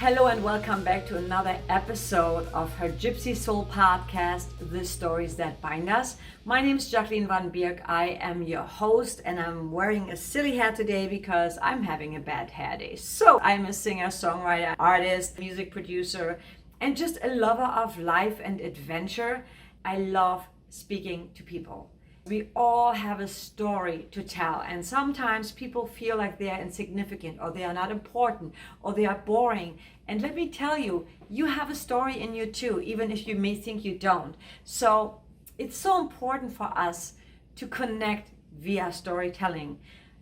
Hello and welcome back to another episode of her Gypsy Soul podcast, The Stories That Bind Us. My name is Jacqueline Van Bierk. I am your host and I'm wearing a silly hat today because I'm having a bad hair day. So I'm a singer, songwriter, artist, music producer, and just a lover of life and adventure. I love speaking to people. We all have a story to tell, and sometimes people feel like they are insignificant or they are not important or they are boring. And let me tell you, you have a story in you too, even if you may think you don't. So it's so important for us to connect via storytelling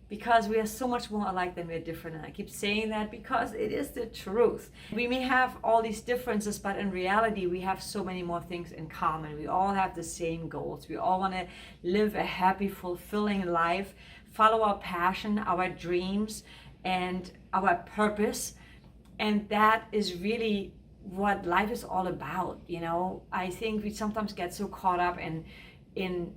because we are so much more alike than we're different. And I keep saying that because it is the truth. We may have all these differences, but in reality, we have so many more things in common. We all have the same goals. We all want to live a happy, fulfilling life, follow our passion, our dreams, and our purpose. And that is really what life is all about. You know, I think we sometimes get so caught up in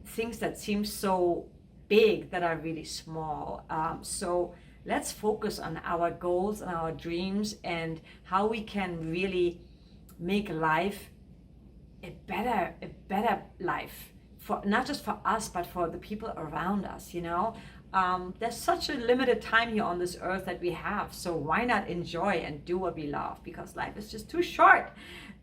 things that seem so big that are really small. So let's focus on our goals and our dreams and how we can really make life a better life for not just for us but for the people around us. You know, there's such a limited time here on this earth that we have, so why not enjoy and do what we love, because life is just too short.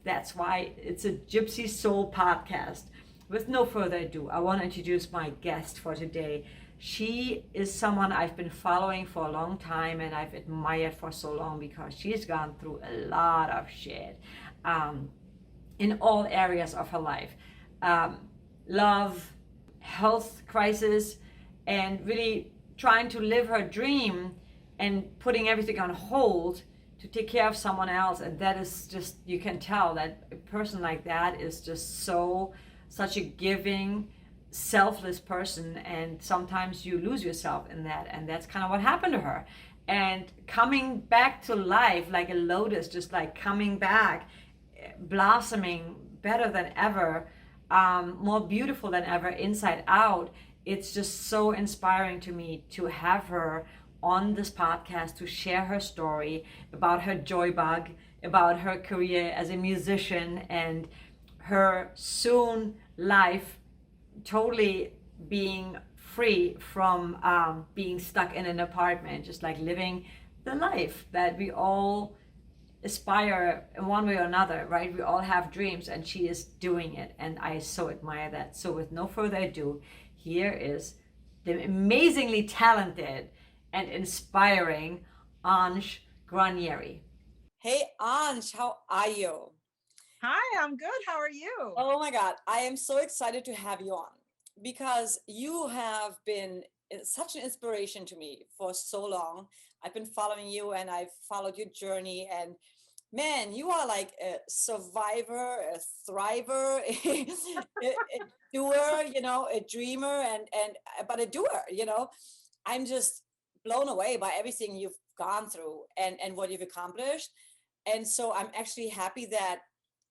That's why it's a Gypsy Soul podcast. With no further ado, I want to introduce my guest for today. She is someone I've been following for a long time and I've admired for so long because she's gone through a lot of shit in all areas of her life. Love, health crisis, and really trying to live her dream and putting everything on hold to take care of someone else. And that is just, you can tell that a person like that is just such a giving, selfless person, and sometimes you lose yourself in that, and that's kind of what happened to her. And coming back to life like a lotus, just like coming back, blossoming better than ever, more beautiful than ever, inside out. It's just so inspiring to me to have her on this podcast to share her story about her JoyBug, about her career as a musician, and her soon life totally being free from being stuck in an apartment, just like living the life that we all aspire in one way or another, right? We all have dreams and she is doing it, and I so admire that. So with no further ado, here is the amazingly talented and inspiring Ange Granieri. Hey Ange, how are you? Hi, I'm good. How are you? Oh my God, I am so excited to have you on because you have been such an inspiration to me for so long. I've been following you and I've followed your journey, and man, you are like a survivor, a thriver, a doer, you know, a dreamer, and but a doer, you know. I'm just blown away by everything you've gone through and what you've accomplished. And so I'm actually happy that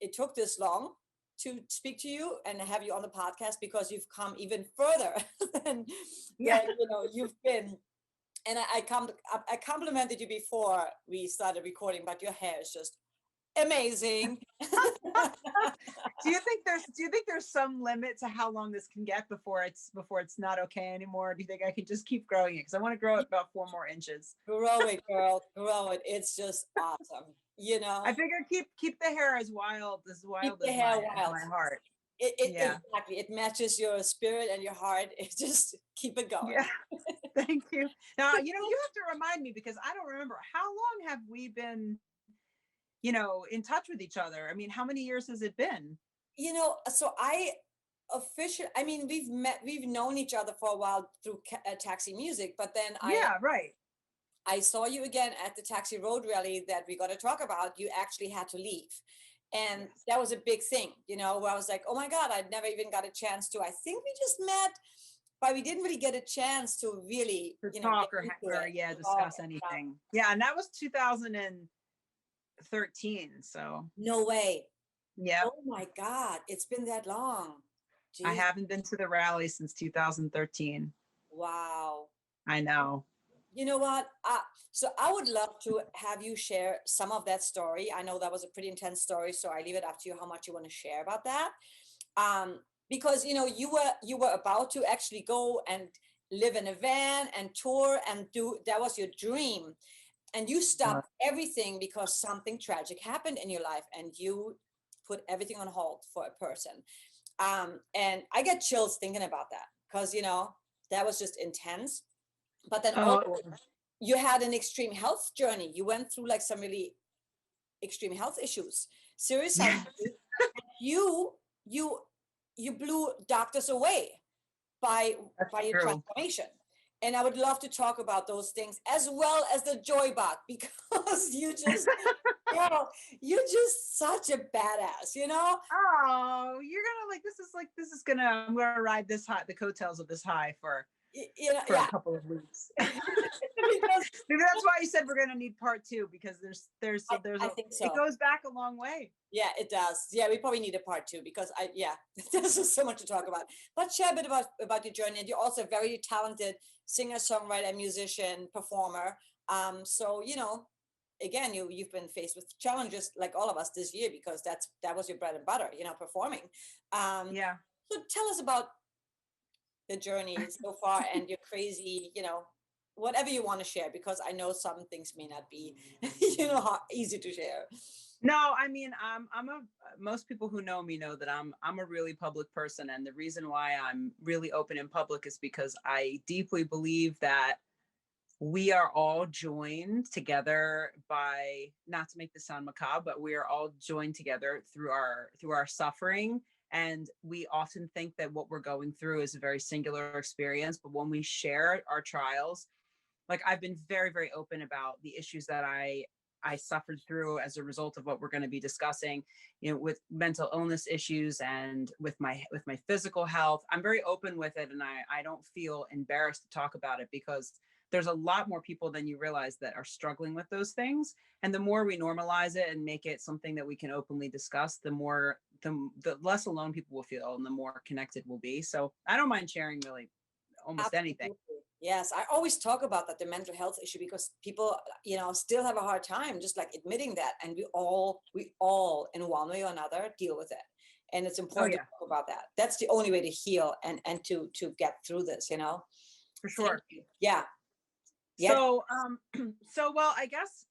it took this long to speak to you and have you on the podcast, because you've come even further than you know you've been. And I complimented you before we started recording, but your hair is just amazing. Do you think there's some limit to how long this can get before it's not okay anymore? Do you think I can just keep growing it? Because I want to grow it about 4 more inches. Grow it, girl, grow it. It's just awesome. You know, I figure keep the hair as wild keep as the hair wild. my heart. Yeah. Exactly. It matches your spirit and your heart. It just keep it going. Yeah. Thank you. Now, you have to remind me because I don't remember. How long have we been, in touch with each other? I mean, how many years has it been? You know, so I mean, we've known each other for a while through Taxi Music, but then right. I saw you again at the Taxi Road rally that we got to talk about. You actually had to leave. And yes, that was a big thing, you know, where I was like, oh my God, I'd never even got a chance to. I think we just met, but we didn't really get a chance to really talk or discuss anything. Yeah, and that was 2013. So no way. Yeah. Oh my God, it's been that long. Jeez. I haven't been to the rally since 2013. Wow. I know. You know what? So I would love to have you share some of that story. I know that was a pretty intense story, so I leave it up to you how much you want to share about that. Because you were about to actually go and live in a van and tour and do that was your dream, and you stopped everything because something tragic happened in your life, and you put everything on hold for a person. And I get chills thinking about that because that was just intense. But then also you had an extreme health journey. You went through like some really extreme health issues, serious health issues. You you you blew doctors away by your transformation. And I would love to talk about those things as well as the JoyBug, because you're just such a badass, Oh, you're gonna I'm gonna ride this high, the coattails of this high for a couple of weeks. Maybe that's why you said we're gonna need part 2, because I think so. It goes back a long way. Yeah, it does. Yeah, we probably need a part 2 because there's just so much to talk about. But share a bit about your journey. And you're also a very talented singer, songwriter, musician, performer. So again, you've been faced with challenges like all of us this year, because that was your bread and butter, performing. So tell us about the journey so far and your crazy, whatever you want to share, because I know some things may not be, easy to share. No, I mean, most people who know me know that I'm a really public person. And the reason why I'm really open in public is because I deeply believe that we are all joined together by, not to make this sound macabre, but we are all joined together through our suffering. And we often think that what we're going through is a very singular experience. But when we share our trials, like I've been very, very open about the issues that I suffered through as a result of what we're going to be discussing, with mental illness issues and with my physical health. I'm very open with it. And I don't feel embarrassed to talk about it, because there's a lot more people than you realize that are struggling with those things. And the more we normalize it and make it something that we can openly discuss, the less alone people will feel and the more connected we'll be. So I don't mind sharing really almost anything. Yes, I always talk about that, the mental health issue, because people, still have a hard time just like admitting that. And we all in one way or another deal with it. And it's important to talk about that. That's the only way to heal and to get through this, For sure. Yeah. So, well, I guess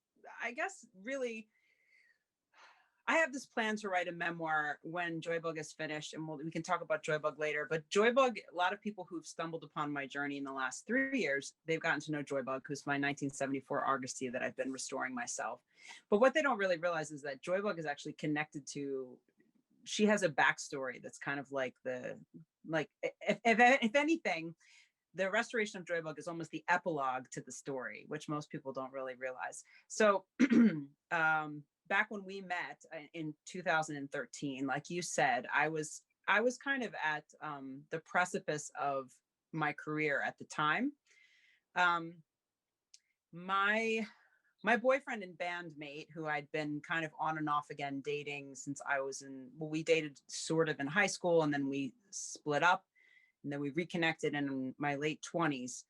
really, I have this plan to write a memoir when JoyBug is finished, and we can talk about JoyBug later. But JoyBug, a lot of people who've stumbled upon my journey in the last 3 years, they've gotten to know JoyBug, who's my 1974 Argosy that I've been restoring myself. But what they don't really realize is that JoyBug is actually connected to, she has a backstory that's kind of like if anything, the restoration of JoyBug is almost the epilogue to the story, which most people don't really realize. So back when we met in 2013, like you said, I was kind of at the precipice of my career at the time. My boyfriend and bandmate, who I'd been kind of on and off again dating since we dated sort of in high school, and then we split up. And then we reconnected in my late 20s.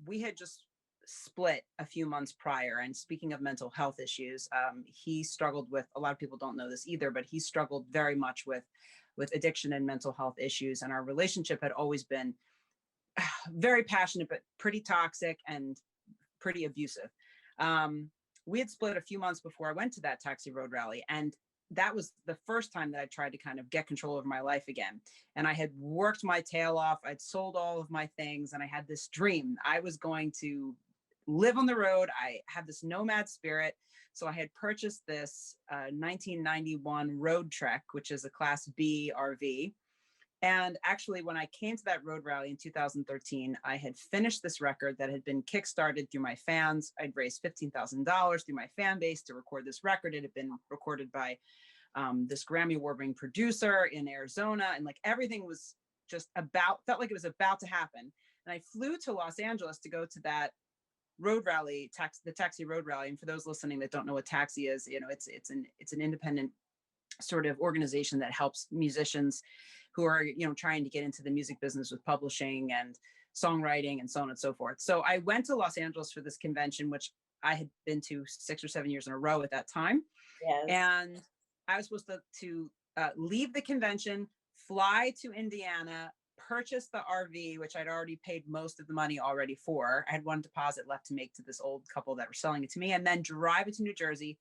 We had just split a few months prior. And speaking of mental health issues, he struggled with, a lot of people don't know this either, but he struggled very much with addiction and mental health issues. And our relationship had always been very passionate, but pretty toxic and pretty abusive. We had split a few months before I went to that Taxi Road rally. And that was the first time that I tried to kind of get control of my life again. And I had worked my tail off. I'd sold all of my things, and I had this dream. I was going to live on the road. I had this nomad spirit. So I had purchased this 1991 Road Trek, which is a Class B RV. And actually, when I came to that road rally in 2013, I had finished this record that had been kickstarted through my fans. I'd raised $15,000 through my fan base to record this record. It had been recorded by this Grammy award-winning producer in Arizona. And like everything was just felt like it was about to happen. And I flew to Los Angeles to go to that road rally, the Taxi Road Rally. And for those listening that don't know what Taxi is, it's an independent sort of organization that helps musicians who are, trying to get into the music business with publishing and songwriting and so on and so forth. So I went to Los Angeles for this convention, which I had been to 6 or 7 years in a row at that time. Yes. And I was supposed to leave the convention, fly to Indiana, purchase the RV, which I'd already paid most of the money already for. I had one deposit left to make to this old couple that were selling it to me, and then drive it to New Jersey.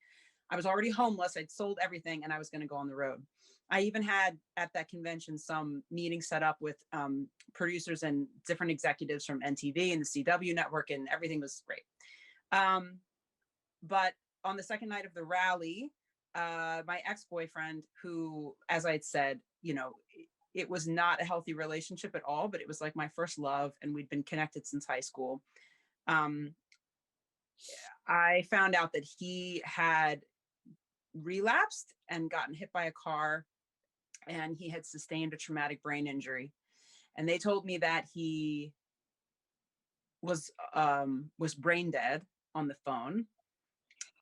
I was already homeless. I'd sold everything, and I was going to go on the road. I even had at that convention some meetings set up with producers and different executives from NTV and the CW network, and everything was great. But on the second night of the rally, my ex-boyfriend, who, as I'd said, you know, it was not a healthy relationship at all, but it was like my first love, and we'd been connected since high school. I found out that he had relapsed and gotten hit by a car, and he had sustained a traumatic brain injury. And they told me that he was brain dead on the phone.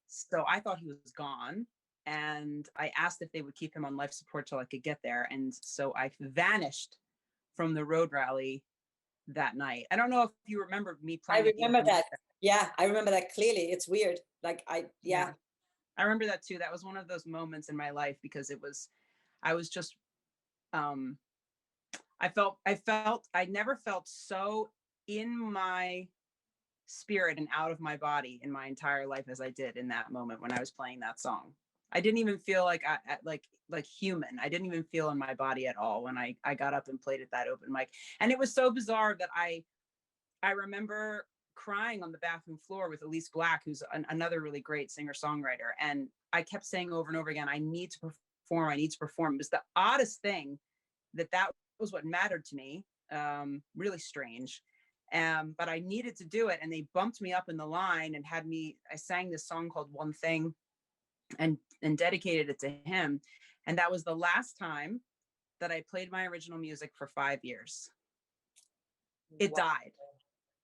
So I thought he was gone. And I asked if they would keep him on life support till I could get there. And so I vanished from the road rally that night. I don't know if you remember me playing. I remember that. Yeah, I remember that clearly. It's weird. Like yeah. I remember that too. That was one of those moments in my life, because I was just, I never felt so in my spirit and out of my body in my entire life as I did in that moment when I was playing that song. I didn't even feel like like human. I didn't even feel in my body at all when I got up and played at that open mic. And it was so bizarre that I remember crying on the bathroom floor with Elise Black, who's another really great singer-songwriter. And I kept saying over and over again, I need to perform. I need to perform. It was the oddest thing that was what mattered to me. Really strange. But I needed to do it. And they bumped me up in the line and I sang this song called One Thing and dedicated it to him. And that was the last time that I played my original music for 5 years. It died.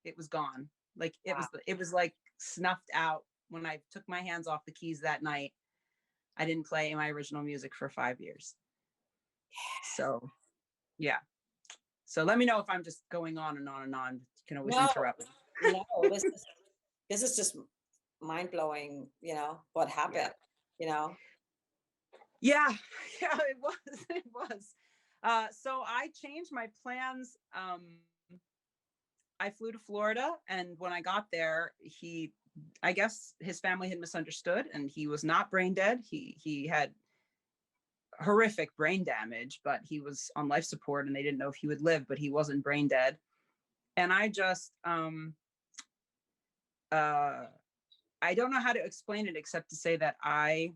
It was gone. Like it was like snuffed out when I took my hands off the keys that night. I didn't play my original music for 5 years. So, yeah. So let me know if I'm just going on and on and on. You can always interrupt me. No, this is just mind blowing. You know what happened. Yeah. You know. Yeah, it was. So I changed my plans. I flew to Florida, and when I got there, I guess his family had misunderstood, and he was not brain dead. He had horrific brain damage, but he was on life support, and they didn't know if he would live, but he wasn't brain dead. And I just, I don't know how to explain it except to say that I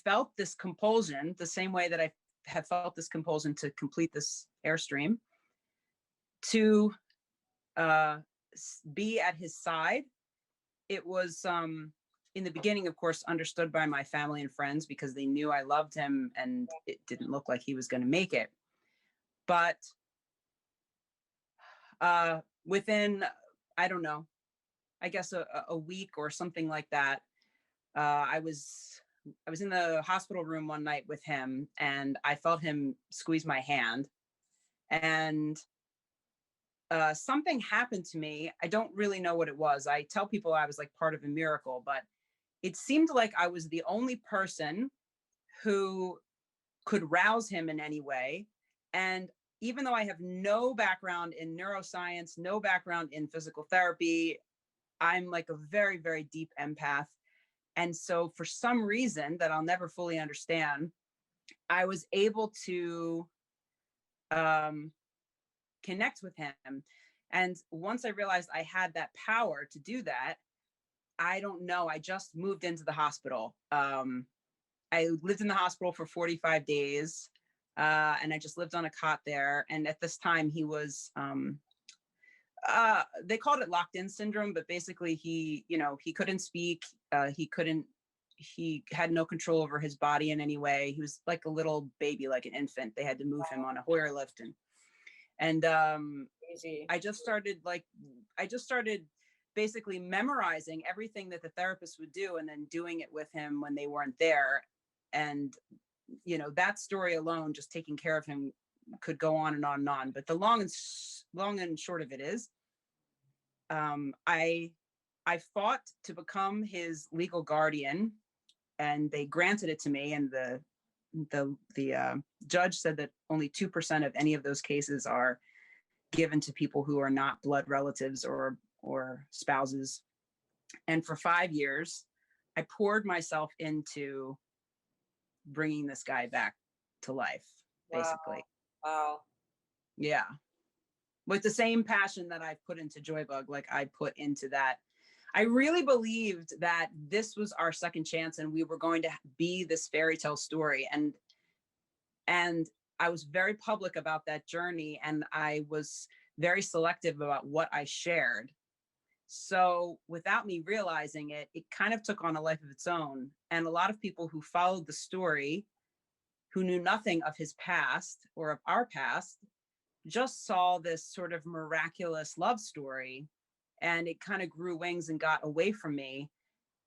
felt this compulsion the same way that I have felt this compulsion to complete this Airstream, to be at his side. It was in the beginning, of course, understood by my family and friends because they knew I loved him and it didn't look like he was going to make it. But within, I don't know, I guess a week or something like that, I was in the hospital room one night with him, and I felt him squeeze my hand, and something happened to me. I don't really know what it was. I tell people I was like part of a miracle, but it seemed like I was the only person who could rouse him in any way. And even though I have no background in neuroscience, no background in physical therapy, I'm like a very, very deep empath. And so for some reason that I'll never fully understand, I was able to connect with him. And once I realized I had that power to do that, I don't know, I just moved into the hospital. I lived in the hospital for 45 days, and I just lived on a cot there. And at this time he was, they called it locked in syndrome, but basically he couldn't speak. He had no control over his body in any way. He was like a little baby, like an infant. They had to move him on a Hoyer lift. And I just started basically memorizing everything that the therapist would do and then doing it with him when they weren't there. And, that story alone, just taking care of him, could go on and on and on. But the long and short of it is, I fought to become his legal guardian, and they granted it to me. And the judge said that only 2% of any of those cases are given to people who are not blood relatives or spouses. And for 5 years, I poured myself into bringing this guy back to life, basically. Wow. Yeah. With the same passion that I've put into JoyBug, like I put into that. I really believed that this was our second chance and we were going to be this fairy tale story. And I was very public about that journey, and I was very selective about what I shared. So without me realizing it, it kind of took on a life of its own. And a lot of people who followed the story, who knew nothing of his past or of our past, just saw this sort of miraculous love story, and it kind of grew wings and got away from me.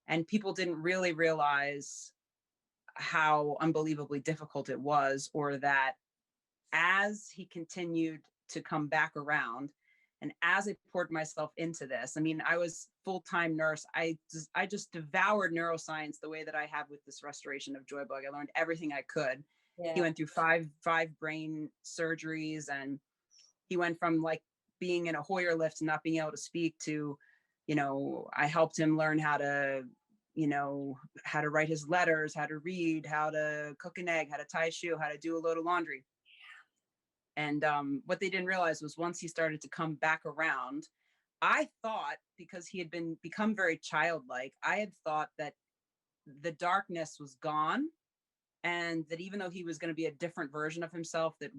And people didn't really realize how unbelievably difficult it was, or that as he continued to come back around, and as I poured myself into this, I mean, I was full-time nurse. I just devoured neuroscience the way that I have with this restoration of JoyBug. I learned everything I could. Yeah. He went through five brain surgeries, and he went from like being in a Hoyer lift and not being able to speak to, I helped him learn how to write his letters, how to read, how to cook an egg, how to tie a shoe, how to do a load of laundry. And what they didn't realize was once he started to come back around, I thought, because he had become very childlike, I had thought that the darkness was gone, and that even though he was going to be a different version of himself, that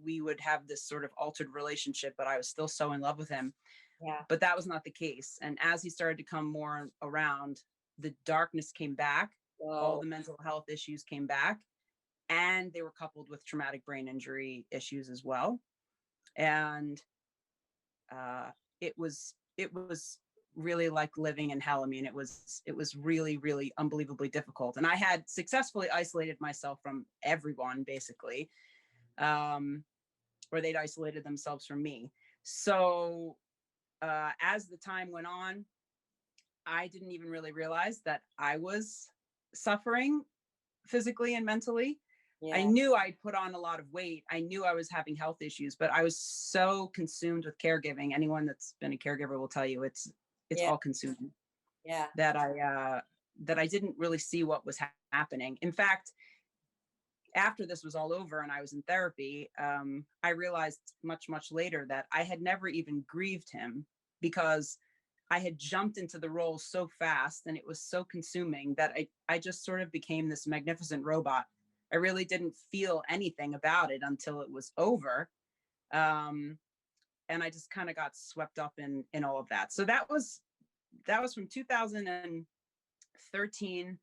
we would have this sort of altered relationship, but I was still so in love with him. Yeah. But that was not the case. And as he started to come more around, the darkness came back. Whoa. All the mental health issues came back, and they were coupled with traumatic brain injury issues as well. And it was really like living in hell. I mean, it was really, really unbelievably difficult. And I had successfully isolated myself from everyone, basically, or they'd isolated themselves from me. So as the time went on, I didn't even really realize that I was suffering physically and mentally. Yeah. I knew I'd put on a lot of weight. I knew I was having health issues, but I was so consumed with caregiving. Anyone that's been a caregiver will tell you it's all consuming. Yeah. That I didn't really see what was happening. In fact, after this was all over and I was in therapy, I realized much, much later that I had never even grieved him, because I had jumped into the role so fast and it was so consuming that I just sort of became this magnificent robot. I really didn't feel anything about it until it was over. And I just kind of got swept up in all of that. So that was from 2013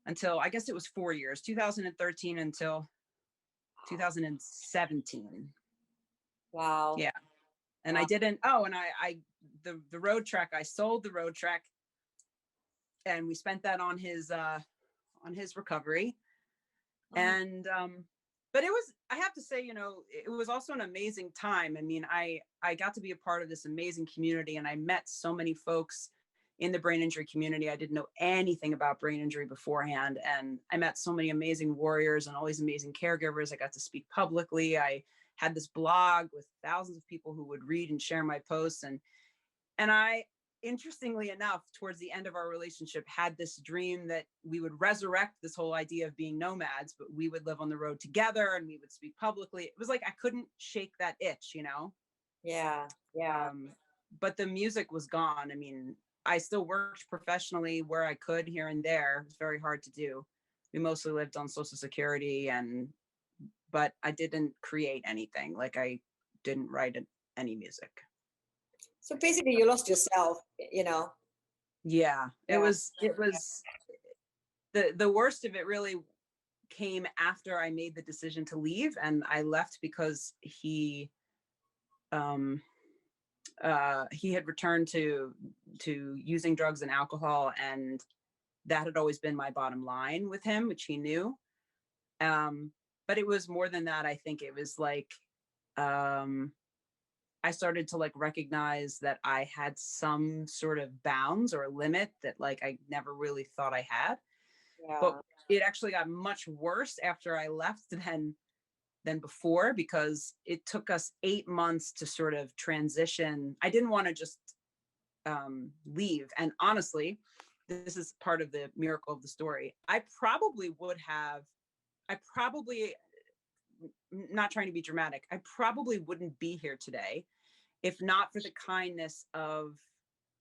until, I guess it was 4 years, 2013 until 2017. Wow. Yeah. And wow. I didn't, the road trek, I sold the road trek, and we spent that on his recovery. And, but it was, I have to say, it was also an amazing time. I mean, I got to be a part of this amazing community, and I met so many folks in the brain injury community. I didn't know anything about brain injury beforehand. And I met so many amazing warriors and all these amazing caregivers. I got to speak publicly. I had this blog with thousands of people who would read and share my posts. And I, interestingly enough, towards the end of our relationship, had this dream that we would resurrect this whole idea of being nomads, but we would live on the road together and we would speak publicly. It was like I couldn't shake that itch, Yeah. But the music was gone. I mean, I still worked professionally where I could here and there. It was very hard to do. We mostly lived on Social Security, but I didn't create anything. Like, I didn't write any music. So basically you lost yourself, Yeah, it was the worst of it really came after I made the decision to leave, and I left because he had returned to using drugs and alcohol, and that had always been my bottom line with him, which he knew. But it was more than that. I think it was like I started to like recognize that I had some sort of bounds or limit that like I never really thought I had. But Yeah. it actually got much worse after I left than before, because it took us 8 months to sort of transition. I didn't want to just leave. And honestly, this is part of the miracle of the story. I probably, not trying to be dramatic, I probably wouldn't be here today if not for the kindness of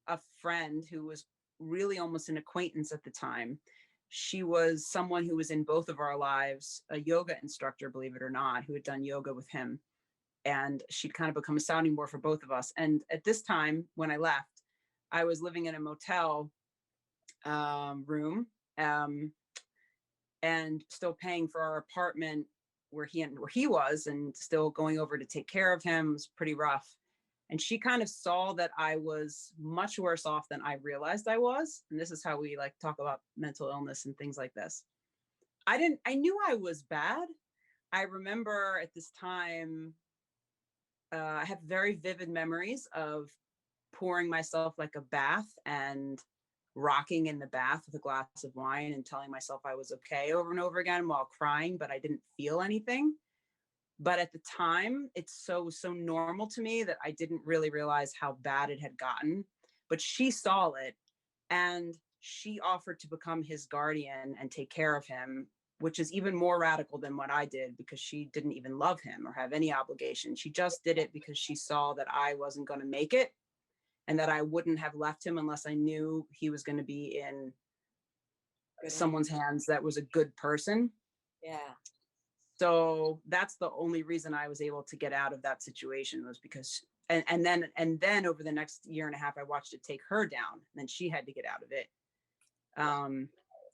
a friend who was really almost an acquaintance at the time. She was someone who was in both of our lives, a yoga instructor, believe it or not, who had done yoga with him. And she'd kind of become a sounding board for both of us. And at this time, when I left, I was living in a motel room and still paying for our apartment where he was, and still going over to take care of him. It was pretty rough. And she kind of saw that I was much worse off than I realized I was. And this is how we like talk about mental illness and things like this. I knew I was bad. I remember at this time, I have very vivid memories of pouring myself like a bath and rocking in the bath with a glass of wine and telling myself I was okay over and over again while crying, but I didn't feel anything. But at the time, it's so normal to me that I didn't really realize how bad it had gotten. But she saw it, and she offered to become his guardian and take care of him, which is even more radical than what I did, because she didn't even love him or have any obligation. She just did it because she saw that I wasn't going to make it, and that I wouldn't have left him unless I knew he was going to be in someone's hands that was a good person. Yeah. So that's the only reason I was able to get out of that situation, was because, and then over the next year and a half, I watched it take her down, and then she had to get out of it.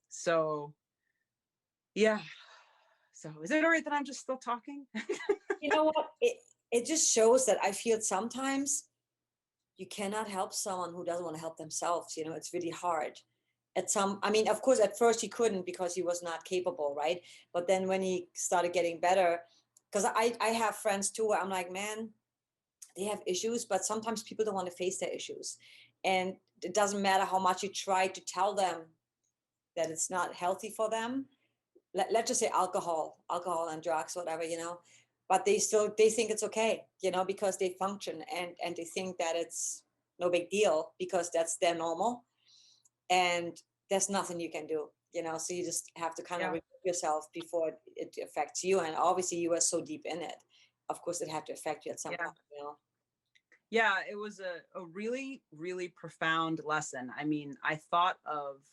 So yeah. So is it all right that I'm just still talking? You know what? It just shows that I feel sometimes you cannot help someone who doesn't want to help themselves. You know, it's really hard. I mean, of course, at first he couldn't because he was not capable, right? But then when he started getting better, because I have friends too, where I'm like, man, they have issues, but sometimes people don't want to face their issues. And it doesn't matter how much you try to tell them that it's not healthy for them. Let's just say alcohol and drugs, whatever, you know, but they think it's okay, you know, because they function and they think that it's no big deal because that's their normal. And there's nothing you can do, you know, so you just have to kind of remove yourself before it affects you. And obviously you were so deep in it, of course it had to affect you at some point, you know. Yeah, it was a really, really profound lesson. I mean, I thought of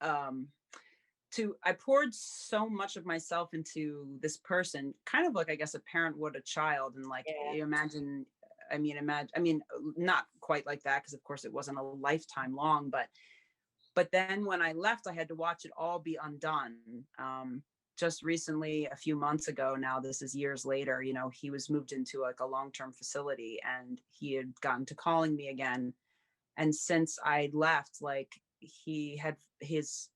I poured so much of myself into this person, kind of like, I guess, a parent would a child. And like, you imagine, I mean, not quite like that, because of course it wasn't a lifetime long, but then when I left, I had to watch it all be undone. Just recently, a few months ago now, this is years later, you know, he was moved into like a long-term facility, and he had gotten to calling me again. And since I left, like, he had his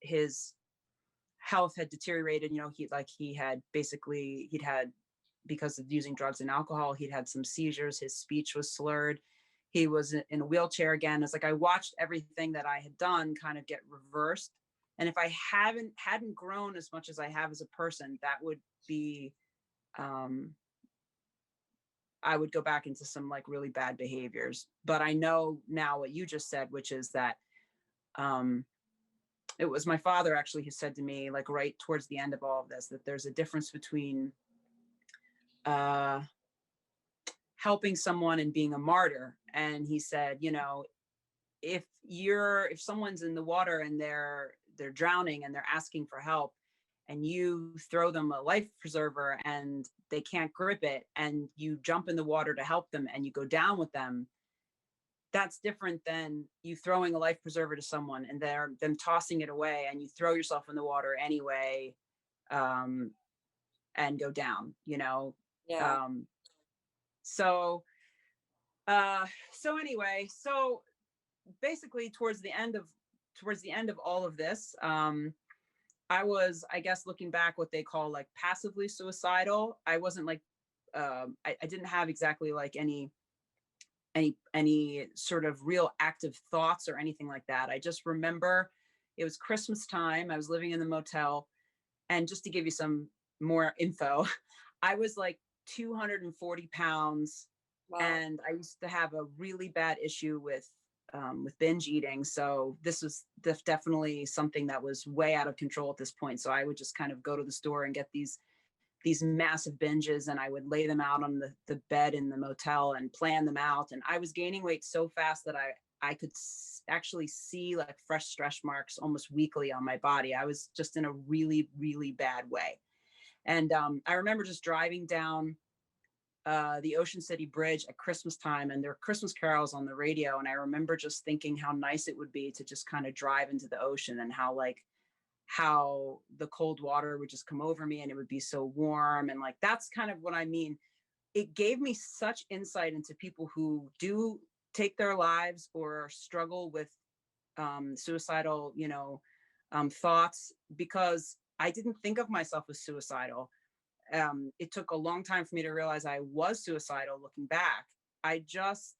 health had deteriorated. You know, he'd had, because of using drugs and alcohol, he'd had some seizures. His speech was slurred. He was in a wheelchair again. It's like I watched everything that I had done kind of get reversed. And if I hadn't grown as much as I have as a person, that would be, I would go back into some like really bad behaviors. But I know now what you just said, which is that it was my father actually who said to me, like right towards the end of all of this, that there's a difference between helping someone and being a martyr. And he said, you know, if someone's in the water and they're drowning and they're asking for help, and you throw them a life preserver and they can't grip it, and you jump in the water to help them and you go down with them, that's different than you throwing a life preserver to someone and them tossing it away, and you throw yourself in the water anyway, and go down, you know? Yeah. So anyway, so basically towards the end of all of this, I was, I guess, looking back, what they call like passively suicidal. I wasn't like I didn't have exactly like any sort of real active thoughts or anything like that. I just remember it was Christmas time. I was living in the motel. And just to give you some more info, I was like 240 pounds. Wow. And I used to have a really bad issue with binge eating. So this was definitely something that was way out of control at this point. So I would just kind of go to the store and get these massive binges, and I would lay them out on the bed in the motel and plan them out. And I was gaining weight so fast that I could actually see like fresh stretch marks almost weekly on my body. I was just in a really, really bad way. And I remember just driving down the Ocean City Bridge at Christmas time, and there were Christmas carols on the radio. And I remember just thinking how nice it would be to just kind of drive into the ocean, and how the cold water would just come over me and it would be so warm. And like, that's kind of what I mean. It gave me such insight into people who do take their lives or struggle with suicidal, thoughts, because I didn't think of myself as suicidal. It took a long time for me to realize I was suicidal looking back. I just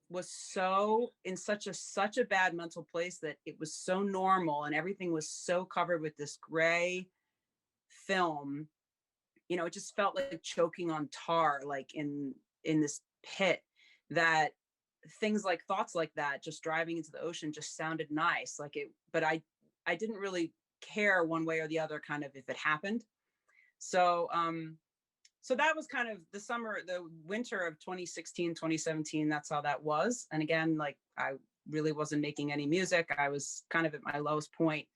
was so in such a bad mental place that it was so normal, and everything was so covered with this gray film. It just felt like choking on tar, like in this pit, that thoughts like that, just driving into the ocean, just sounded nice. But I didn't really care one way or the other, kind of, if it happened. So that was kind of the winter of 2016, 2017. That's how that was. And again, like, I really wasn't making any music. I was kind of at my lowest point,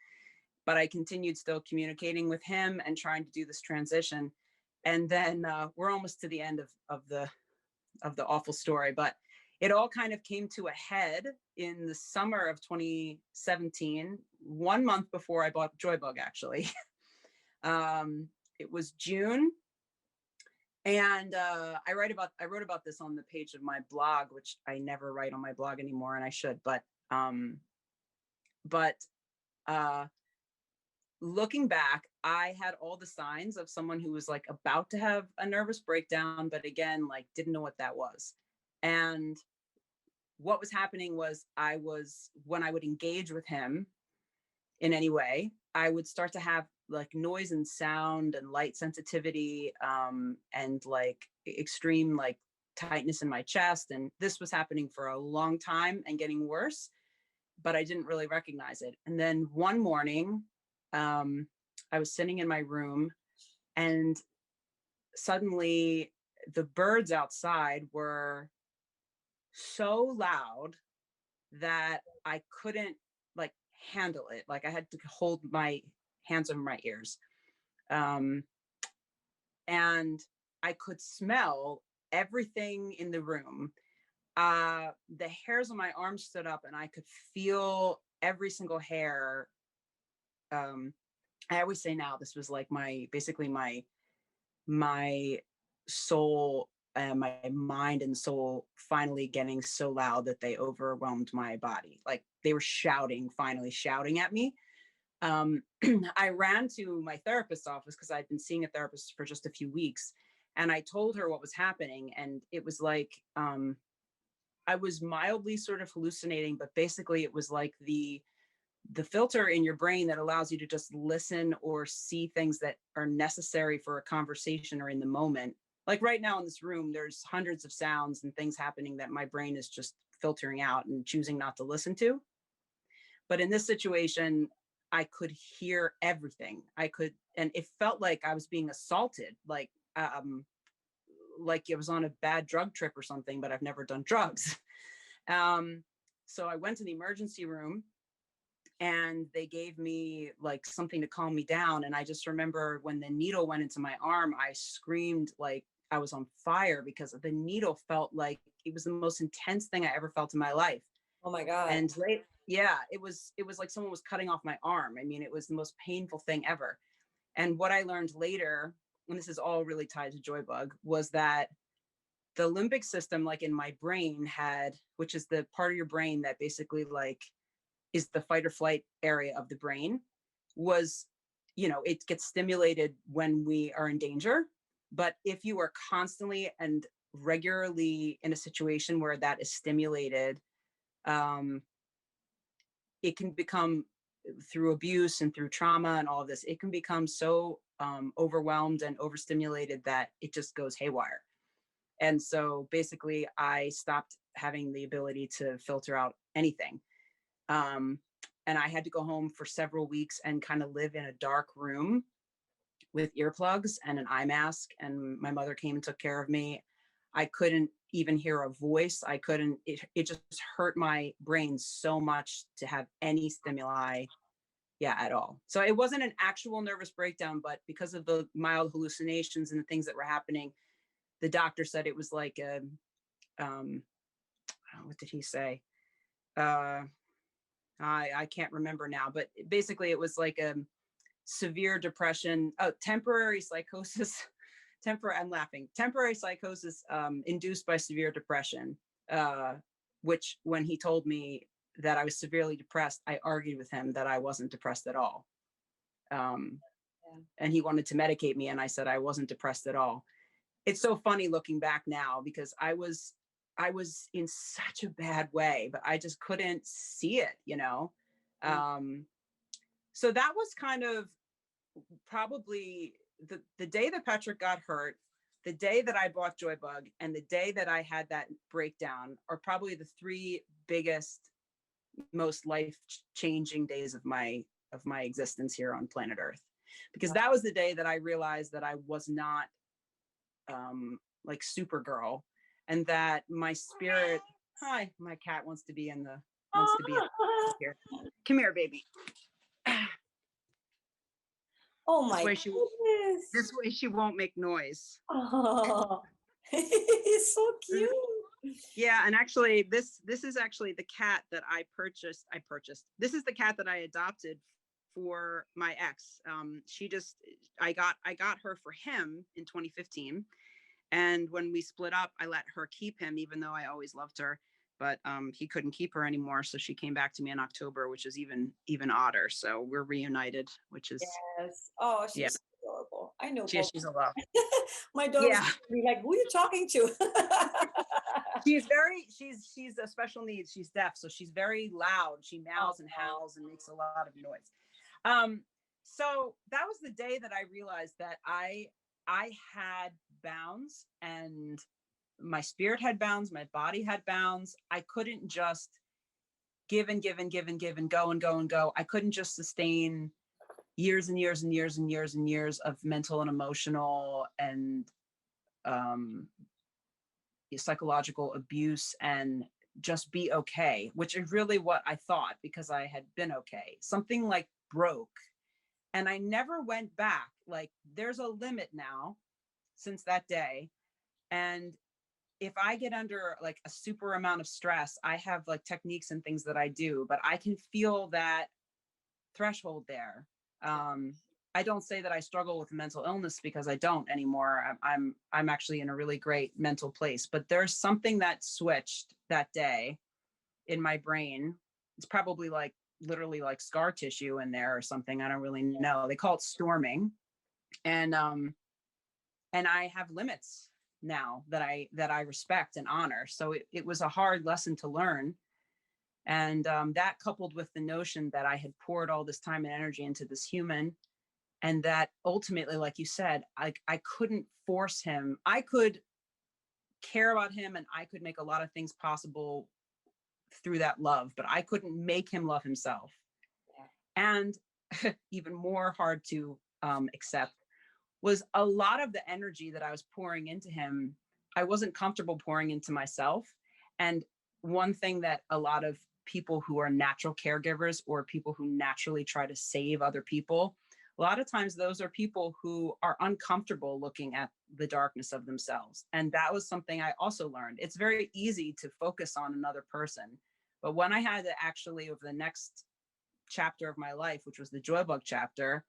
but I continued still communicating with him and trying to do this transition. And then we're almost to the end of the awful story, but it all kind of came to a head in the summer of 2017, 1 month before I bought JoyBug, actually. It was June. And I wrote about this on the page of my blog, which I never write on my blog anymore, and I should. But looking back, I had all the signs of someone who was like about to have a nervous breakdown, but again, like, didn't know what that was. And what was happening was, when I would engage with him in any way, I would start to have like noise and sound and light sensitivity, and like extreme like tightness in my chest. And this was happening for a long time and getting worse, but I didn't really recognize it. And then one morning, I was sitting in my room, and suddenly the birds outside were so loud that I couldn't like handle it. Like, I had to hold my hands over my ears. And I could smell everything in the room. The hairs on my arms stood up, and I could feel every single hair. I always say now, this was like basically my soul, my mind and soul finally getting so loud that they overwhelmed my body. Like, they were finally shouting at me. I ran to my therapist's office because I'd been seeing a therapist for just a few weeks, and I told her what was happening. And it was like, I was mildly sort of hallucinating, but basically it was like the filter in your brain that allows you to just listen or see things that are necessary for a conversation or in the moment. Like right now in this room, there's hundreds of sounds and things happening that my brain is just filtering out and choosing not to listen to. But in this situation, I could hear everything. And it felt like I was being assaulted, like it was on a bad drug trip or something, but I've never done drugs. So I went to the emergency room, and they gave me like something to calm me down. And I just remember when the needle went into my arm, I screamed like I was on fire, because the needle felt like it was the most intense thing I ever felt in my life. Oh my God. And it was like someone was cutting off my arm. I mean, it was the most painful thing ever. And what I learned later, and this is all really tied to JoyBug, was that the limbic system, like in my brain which is the part of your brain that basically like is the fight or flight area of the brain, was, it gets stimulated when we are in danger. But if you are constantly and regularly in a situation where that is stimulated, it can become, through abuse and through trauma and all of this, it can become so overwhelmed and overstimulated that it just goes haywire. And so basically I stopped having the ability to filter out anything. And I had to go home for several weeks and kind of live in a dark room with earplugs and an eye mask. And my mother came and took care of me. I couldn't even hear a voice. I couldn't, it just hurt my brain so much to have any stimuli, at all. So it wasn't an actual nervous breakdown, but because of the mild hallucinations and the things that were happening, the doctor said it was like a, what did he say? I can't remember now, but basically it was like a severe depression, temporary psychosis, I'm laughing, temporary psychosis induced by severe depression, which when he told me that I was severely depressed, I argued with him that I wasn't depressed at all. And he wanted to medicate me, and I said I wasn't depressed at all. It's so funny looking back now, because I was in such a bad way, but I just couldn't see it, So that was kind of probably the day that Patrick got hurt, the day that I bought JoyBug, and the day that I had that breakdown are probably the three biggest, most life-changing days of my existence here on planet Earth. Because that was the day that I realized that I was not like Supergirl, and that my spirit, hi, my cat wants to be here. Come here, baby. Oh my goodness. This way she won't make noise. Oh, it's so cute. Yeah, and actually this is actually the cat that I purchased. This is the cat that I adopted for my ex. I got her for him in 2015. And when we split up, I let her keep him, even though I always loved her. But he couldn't keep her anymore, so she came back to me in October, which is even odder. So we're reunited, which is Oh, she's adorable. I know. She's a love. My daughter's be like, who are you talking to? She's a special needs. She's deaf, so she's very loud. She meows and howls and makes a lot of noise. So that was the day that I realized that I had bounds, and my spirit had bounds, my body had bounds. I couldn't just give and give and give and give and go and go and go. I couldn't just sustain years and years and years and years and years of mental and emotional and psychological abuse and just be okay, which is really what I thought, because I had been okay. Something like broke, and I never went back. Like, there's a limit now since that day. And if I get under like a super amount of stress, I have like techniques and things that I do, but I can feel that threshold there. I don't say that I struggle with mental illness, because I don't anymore. I'm actually in a really great mental place, but there's something that switched that day in my brain. It's probably like literally like scar tissue in there or something. I don't really know. They call it storming. And I have limits now that I respect and honor. So it was a hard lesson to learn. And that, coupled with the notion that I had poured all this time and energy into this human, and that ultimately, like you said, I couldn't force him. I could care about him, and I could make a lot of things possible through that love, but I couldn't make him love himself. And even more hard to accept was a lot of the energy that I was pouring into him, I wasn't comfortable pouring into myself. And one thing that a lot of people who are natural caregivers, or people who naturally try to save other people, a lot of times those are people who are uncomfortable looking at the darkness of themselves. And that was something I also learned. It's very easy to focus on another person. But when I had to actually, over the next chapter of my life, which was the JoyBug chapter,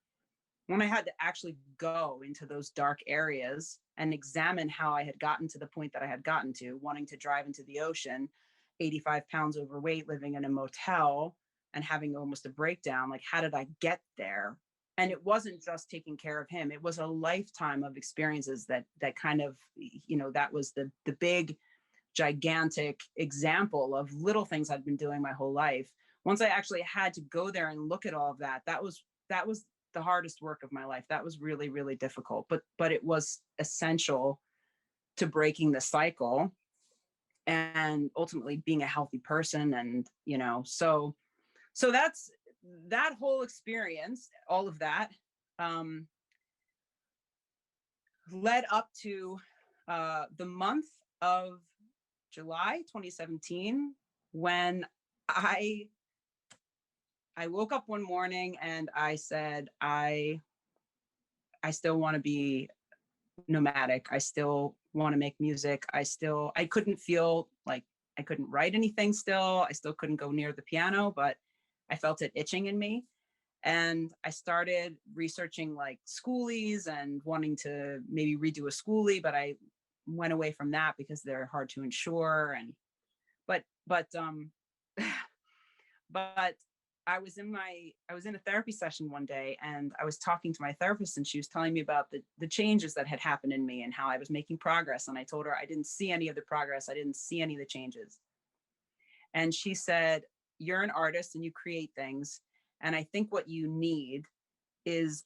when I had to actually go into those dark areas and examine how I had gotten to the point that I had gotten to, wanting to drive into the ocean, 85 pounds overweight, living in a motel and having almost a breakdown, like, how did I get there? And it wasn't just taking care of him. It was a lifetime of experiences that kind of, that was the big, gigantic example of little things I'd been doing my whole life. Once I actually had to go there and look at all of that, that was the hardest work of my life. That was really, really difficult, but it was essential to breaking the cycle and ultimately being a healthy person. And, so that's that whole experience, all of that, led up to the month of July 2017, when I woke up one morning and I said, I still want to be nomadic. I still want to make music. I couldn't feel like I couldn't write anything still. I still couldn't go near the piano, but I felt it itching in me. And I started researching like schoolies and wanting to maybe redo a schoolie, but I went away from that because they're hard to insure. And but I was in a therapy session one day, and I was talking to my therapist, and she was telling me about the changes that had happened in me and how I was making progress. And I told her I didn't see any of the progress. I didn't see any of the changes. And she said, you're an artist and you create things. And I think what you need is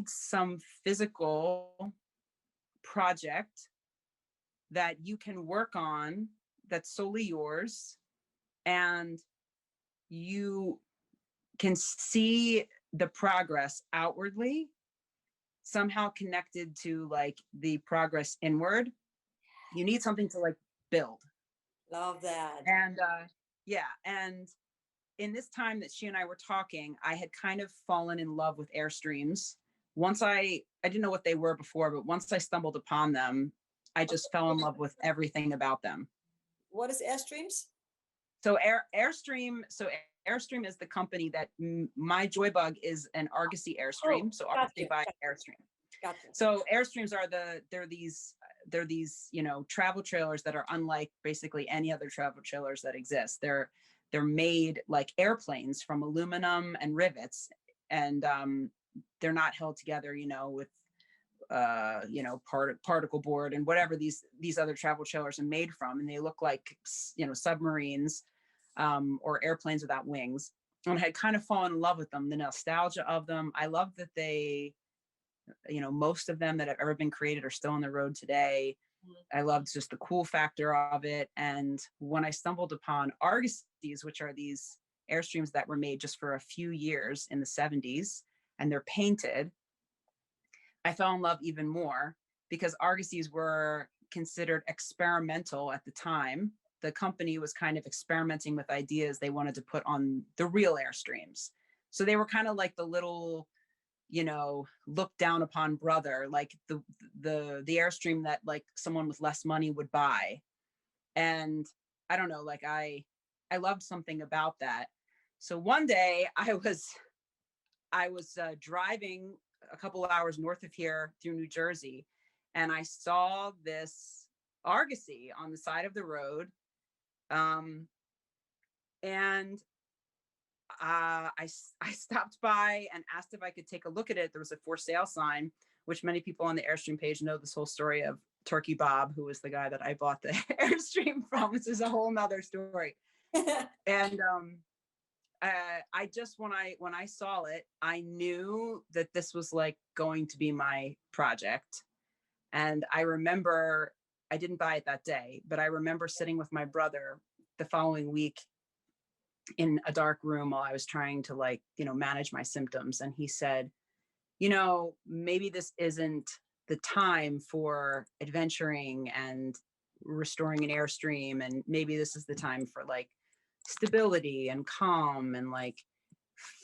some physical project that you can work on that's solely yours, and you can see the progress outwardly, somehow connected to like the progress inward. You need something to like build. Love that. And and in this time that she and I were talking, I had kind of fallen in love with Airstreams. Once I didn't know what they were before, but once I stumbled upon them, I just fell in love with everything about them. What is Airstreams? So Airstream is the company that my JoyBug is an Argosy Airstream. So Argosy by Airstream. Gotcha. So Airstreams are they're these travel trailers that are unlike basically any other travel trailers that exist. They're made like airplanes from aluminum and rivets, and they're not held together, with particle board and whatever these other travel trailers are made from, and they look like submarines or airplanes without wings. And I had kind of fallen in love with them, the nostalgia of them. I love that they, most of them that have ever been created are still on the road today. I loved just the cool factor of it. And when I stumbled upon Argosies, which are these Airstreams that were made just for a few years in the 70s, and they're painted, I fell in love even more, because Argosies were considered experimental at the time. The company was kind of experimenting with ideas they wanted to put on the real Airstreams. So they were kind of like the little, looked down upon brother, like the Airstream that like someone with less money would buy. And I don't know, like I loved something about that. So one day I was driving a couple of hours north of here through New Jersey, and I saw this Argosy on the side of the road. And I stopped by and asked if I could take a look at it. There was a for sale sign, which many people on the Airstream page know this whole story of Turkey Bob, who was the guy that I bought the Airstream from. This is a whole nother story. And I just, when I saw it, I knew that this was like going to be my project. And I remember, I didn't buy it that day, but I remember sitting with my brother the following week in a dark room while I was trying to manage my symptoms. And he said, maybe this isn't the time for adventuring and restoring an Airstream. And maybe this is the time for like stability and calm and like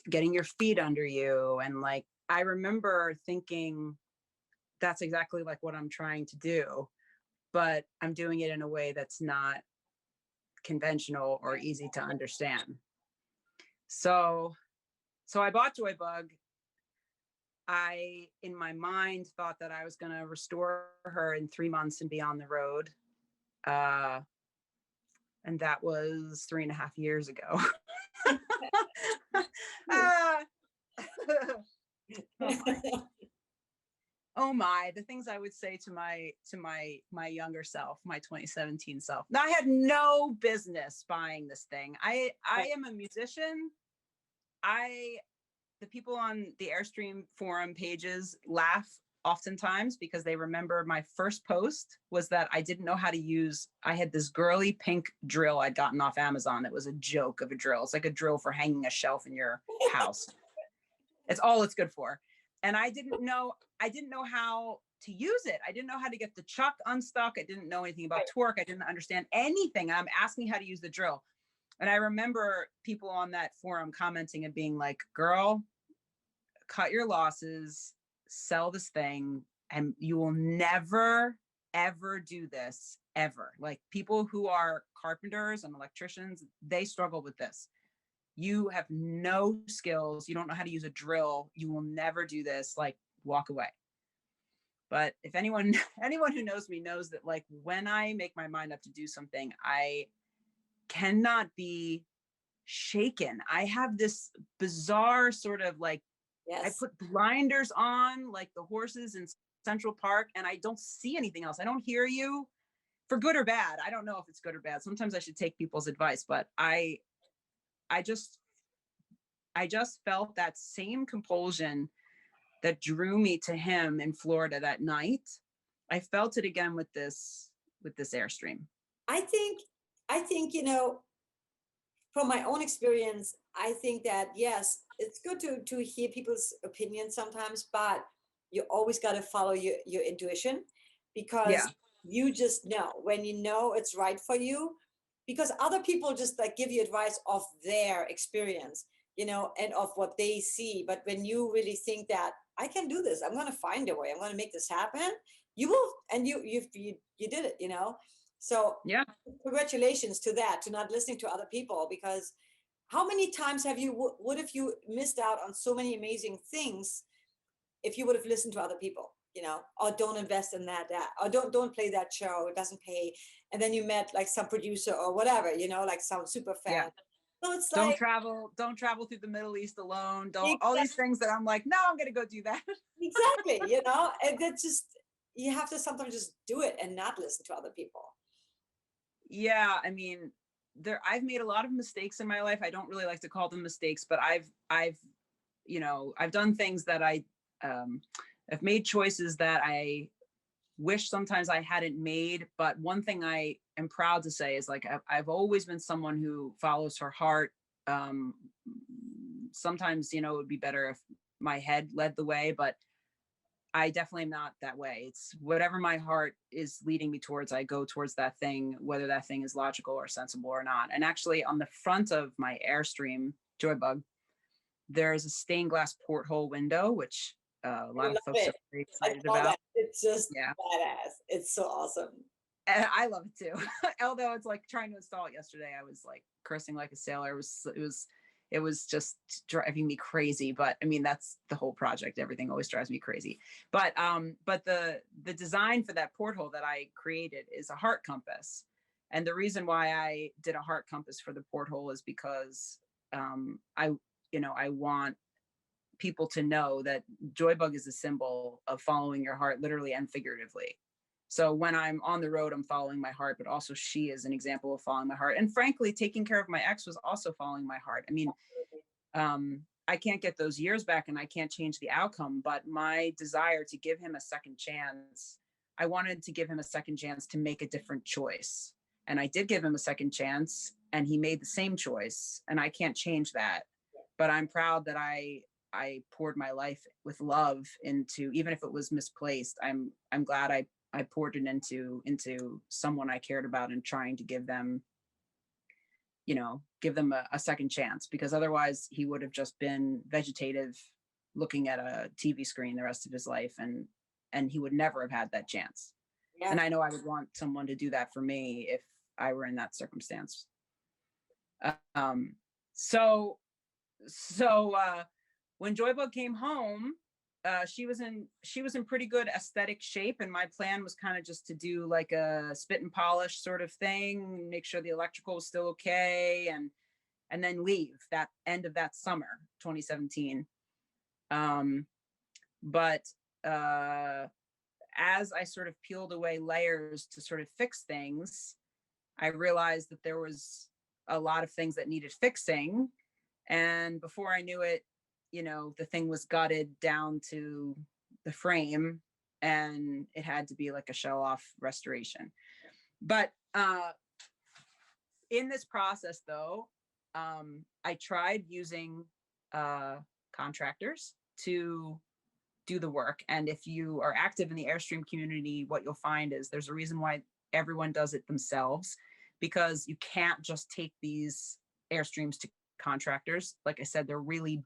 getting your feet under you. And like, I remember thinking, that's exactly like what I'm trying to do, but I'm doing it in a way that's not conventional or easy to understand. So I bought JoyBug. I, in my mind, thought that I was going to restore her in 3 months and be on the road. And that was 3.5 years ago. Oh my. Oh my, the things I would say to my younger self, my 2017 self. Now, I had no business buying this thing. I am a musician. The people on the Airstream forum pages laugh oftentimes because they remember my first post was that I didn't know how to use, I had this girly pink drill I'd gotten off Amazon. That was a joke of a drill. It's like a drill for hanging a shelf in your house. It's all it's good for. And I didn't know how to use it. I didn't know how to get the chuck unstuck. I didn't know anything about torque. I didn't understand anything. I'm asking how to use the drill. And I remember people on that forum commenting and being like, girl, cut your losses, sell this thing, and you will never, ever do this, ever. Like people who are carpenters and electricians, they struggle with this. You have no skills. You don't know how to use a drill. You will never do this. Like, walk away. But if anyone who knows me knows that, like, when I make my mind up to do something, I cannot be shaken. I have this bizarre sort of like, yes. I put blinders on like the horses in Central Park and I don't see anything else. I don't hear you, for good or bad. I don't know if it's good or bad. Sometimes I should take people's advice, but I just felt that same compulsion that drew me to him in Florida that night. I felt it again with this Airstream. I think, from my own experience, I think that, yes, it's good to hear people's opinions sometimes, but you always got to follow your intuition, because you just know when you know it's right for you, because other people just like give you advice of their experience, and of what they see. But when you really think that I can do this, I'm going to find a way, I'm going to make this happen, you will, and you did it, So yeah, congratulations to that, to not listening to other people, because how many times have you, what if you missed out on so many amazing things if you would have listened to other people, or don't invest in that, or don't play that show, it doesn't pay. And then you met like some producer or whatever, like some super fan. Yeah. So it's don't travel through the Middle East alone. Don't, exactly. All these things that I'm like, no, I'm going to go do that. Exactly. And that's just, you have to sometimes just do it and not listen to other people. Yeah. I mean, I've made a lot of mistakes in my life. I don't really like to call them mistakes, but I've done things that I've made choices that I wish sometimes I hadn't made. But one thing I am proud to say is, like, I've always been someone who follows her heart. Sometimes, it would be better if my head led the way, but I definitely am not that way. It's whatever my heart is leading me towards, I go towards that thing, whether that thing is logical or sensible or not. And actually on the front of my Airstream JoyBug, there's a stained glass porthole window, which a lot of folks are very excited about. That. It's just badass. It's so awesome. And I love it too. Although it's like trying to install it yesterday, I was like cursing like a sailor. It was just driving me crazy. But I mean, that's the whole project. Everything always drives me crazy. But the design for that porthole that I created is a heart compass. And the reason why I did a heart compass for the porthole is because I want people to know that JoyBug is a symbol of following your heart, literally and figuratively. So when I'm on the road, I'm following my heart, but also she is an example of following my heart. And frankly, taking care of my ex was also following my heart. I mean, I can't get those years back and I can't change the outcome, but my desire to give him a second chance, I wanted to give him a second chance to make a different choice. And I did give him a second chance and he made the same choice, and I can't change that. But I'm proud that I poured my life with love into, even if it was misplaced, I'm glad I poured it into someone I cared about, and trying to give them a second chance, because otherwise he would have just been vegetative looking at a TV screen the rest of his life, and he would never have had that chance. Yeah. And I know I would want someone to do that for me if I were in that circumstance. So when JoyBug came home, she was in pretty good aesthetic shape, and my plan was kind of just to do like a spit and polish sort of thing, make sure the electrical was still okay, and then leave that end of that summer 2017. But as I sort of peeled away layers to sort of fix things, I realized that there was a lot of things that needed fixing. And before I knew it, the thing was gutted down to the frame, and it had to be like a shell off restoration. But in this process, though, I tried using contractors to do the work. And if you are active in the Airstream community, what you'll find is there's a reason why everyone does it themselves, because you can't just take these Airstreams to contractors. Like I said, they're really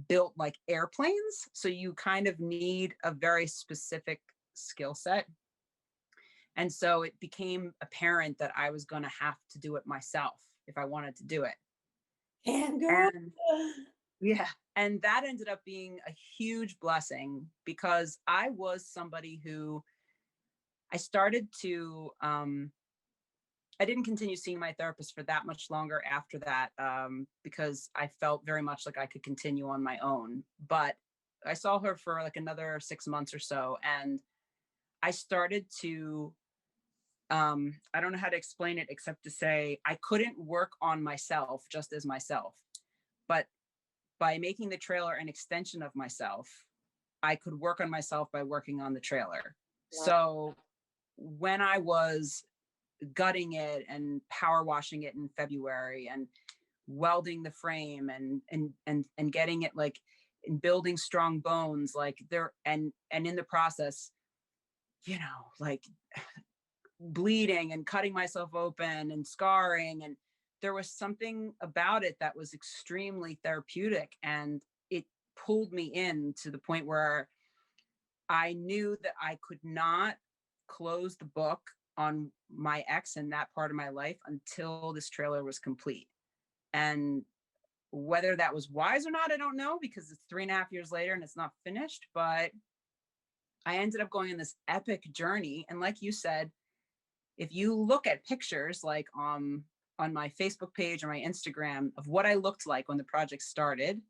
built like airplanes. So you kind of need a very specific skill set. And so it became apparent that I was going to have to do it myself if I wanted to do it. And yeah. And that ended up being a huge blessing, because I was somebody who I started to, I didn't continue seeing my therapist for that much longer after that, because I felt very much like I could continue on my own. But I saw her for like another 6 months or so. And I started to, I don't know how to explain it except to say I couldn't work on myself just as myself. But by making the trailer an extension of myself, I could work on myself by working on the trailer. Wow. So when I was gutting it and power washing it in February and welding the frame and getting it like and building strong bones, like there, and in the process, like bleeding and cutting myself open and scarring, and there was something about it that was extremely therapeutic, and it pulled me in to the point where I knew that I could not close the book on my ex and that part of my life until this trailer was complete. And whether that was wise or not, I don't know, because it's 3.5 years later and it's not finished, but I ended up going on this epic journey. And like you said, if you look at pictures like on my Facebook page or my Instagram of what I looked like when the project started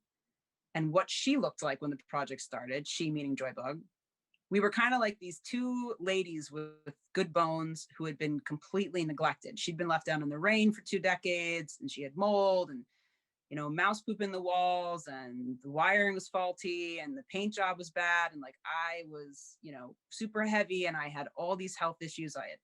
and what she looked like when the project started, she meaning JoyBug, we were kind of like these two ladies with good bones who had been completely neglected. She'd been left down in the rain for 2 decades, and she had mold and, mouse poop in the walls, and the wiring was faulty, and the paint job was bad. And like, I was, super heavy, and I had all these health issues. I had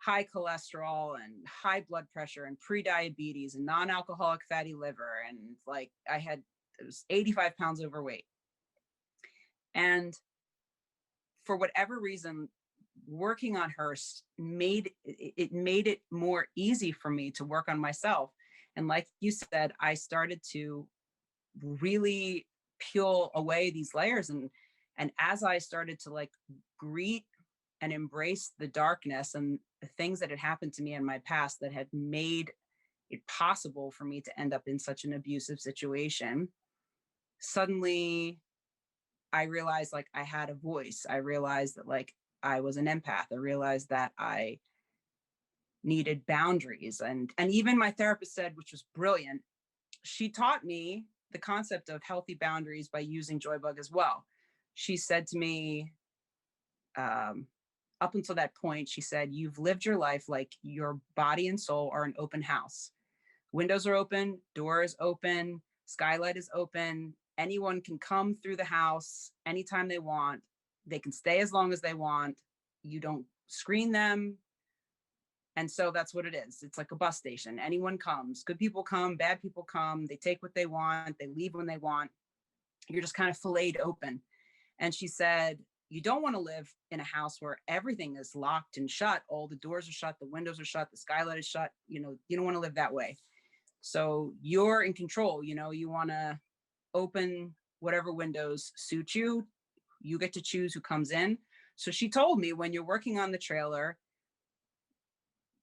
high cholesterol and high blood pressure and pre-diabetes and non-alcoholic fatty liver. And like, it was 85 pounds overweight. And for whatever reason, working on her made it more easy for me to work on myself. And like you said, I started to really peel away these layers. And as I started to like greet and embrace the darkness and the things that had happened to me in my past that had made it possible for me to end up in such an abusive situation, suddenly I realized like I had a voice. I realized that like I was an empath. I realized that I needed boundaries. And even my therapist said, which was brilliant, she taught me the concept of healthy boundaries by using JoyBug as well. She said to me, up until that point, she said, you've lived your life like your body and soul are an open house. Windows are open, door is open, skylight is open. Anyone can come through the house anytime they want. They can stay as long as they want. You don't screen them. And so that's what it is. It's like a bus station. Anyone comes. Good people come, bad people come. They take what they want. They leave when they want. You're just kind of filleted open. And she said, you don't want to live in a house where everything is locked and shut. All the doors are shut. The windows are shut. The skylight is shut. You don't want to live that way. So you're in control. You want to open whatever windows suit you. You get to choose who comes in. So she told me, when you're working on the trailer,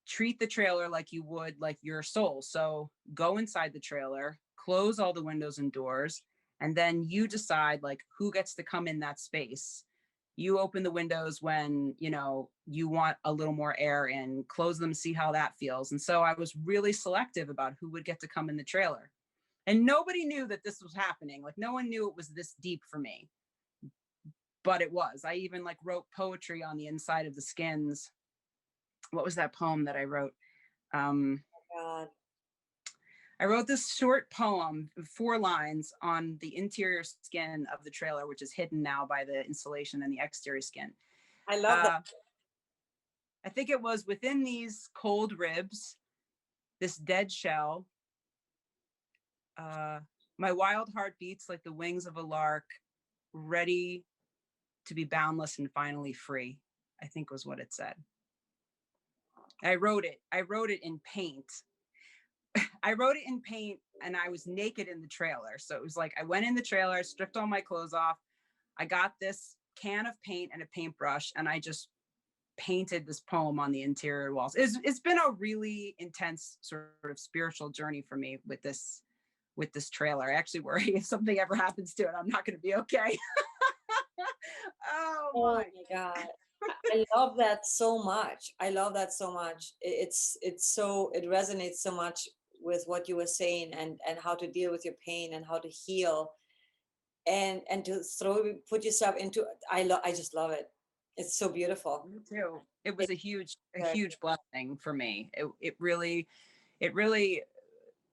treat the trailer like you would like your soul. So go inside the trailer, close all the windows and doors, and then you decide like who gets to come in that space. You open the windows when, you want a little more air in, close them, see how that feels. And so I was really selective about who would get to come in the trailer. And nobody knew that this was happening. Like, no one knew it was this deep for me. but it was. I even like wrote poetry on the inside of the skins. What was that poem that I wrote? God. I wrote this short poem, 4 lines, on the interior skin of the trailer, which is hidden now by the insulation and the exterior skin. I love that. I think it was, within these cold ribs, this dead shell, my wild heart beats like the wings of a lark, ready to be boundless and finally free, I think was what it said. I wrote it in paint. I wrote it in paint, and I was naked in the trailer. So it was like, I went in the trailer, stripped all my clothes off. I got this can of paint and a paintbrush, and I just painted this poem on the interior walls. It's been a really intense sort of spiritual journey for me with this trailer. I actually worry if something ever happens to it, I'm not going to be okay. Oh my God. I love that so much. I love that so much. It resonates so much with what you were saying, and how to deal with your pain and how to heal, and to put yourself into, I just love it. It's so beautiful. Me too. It was a huge blessing for me.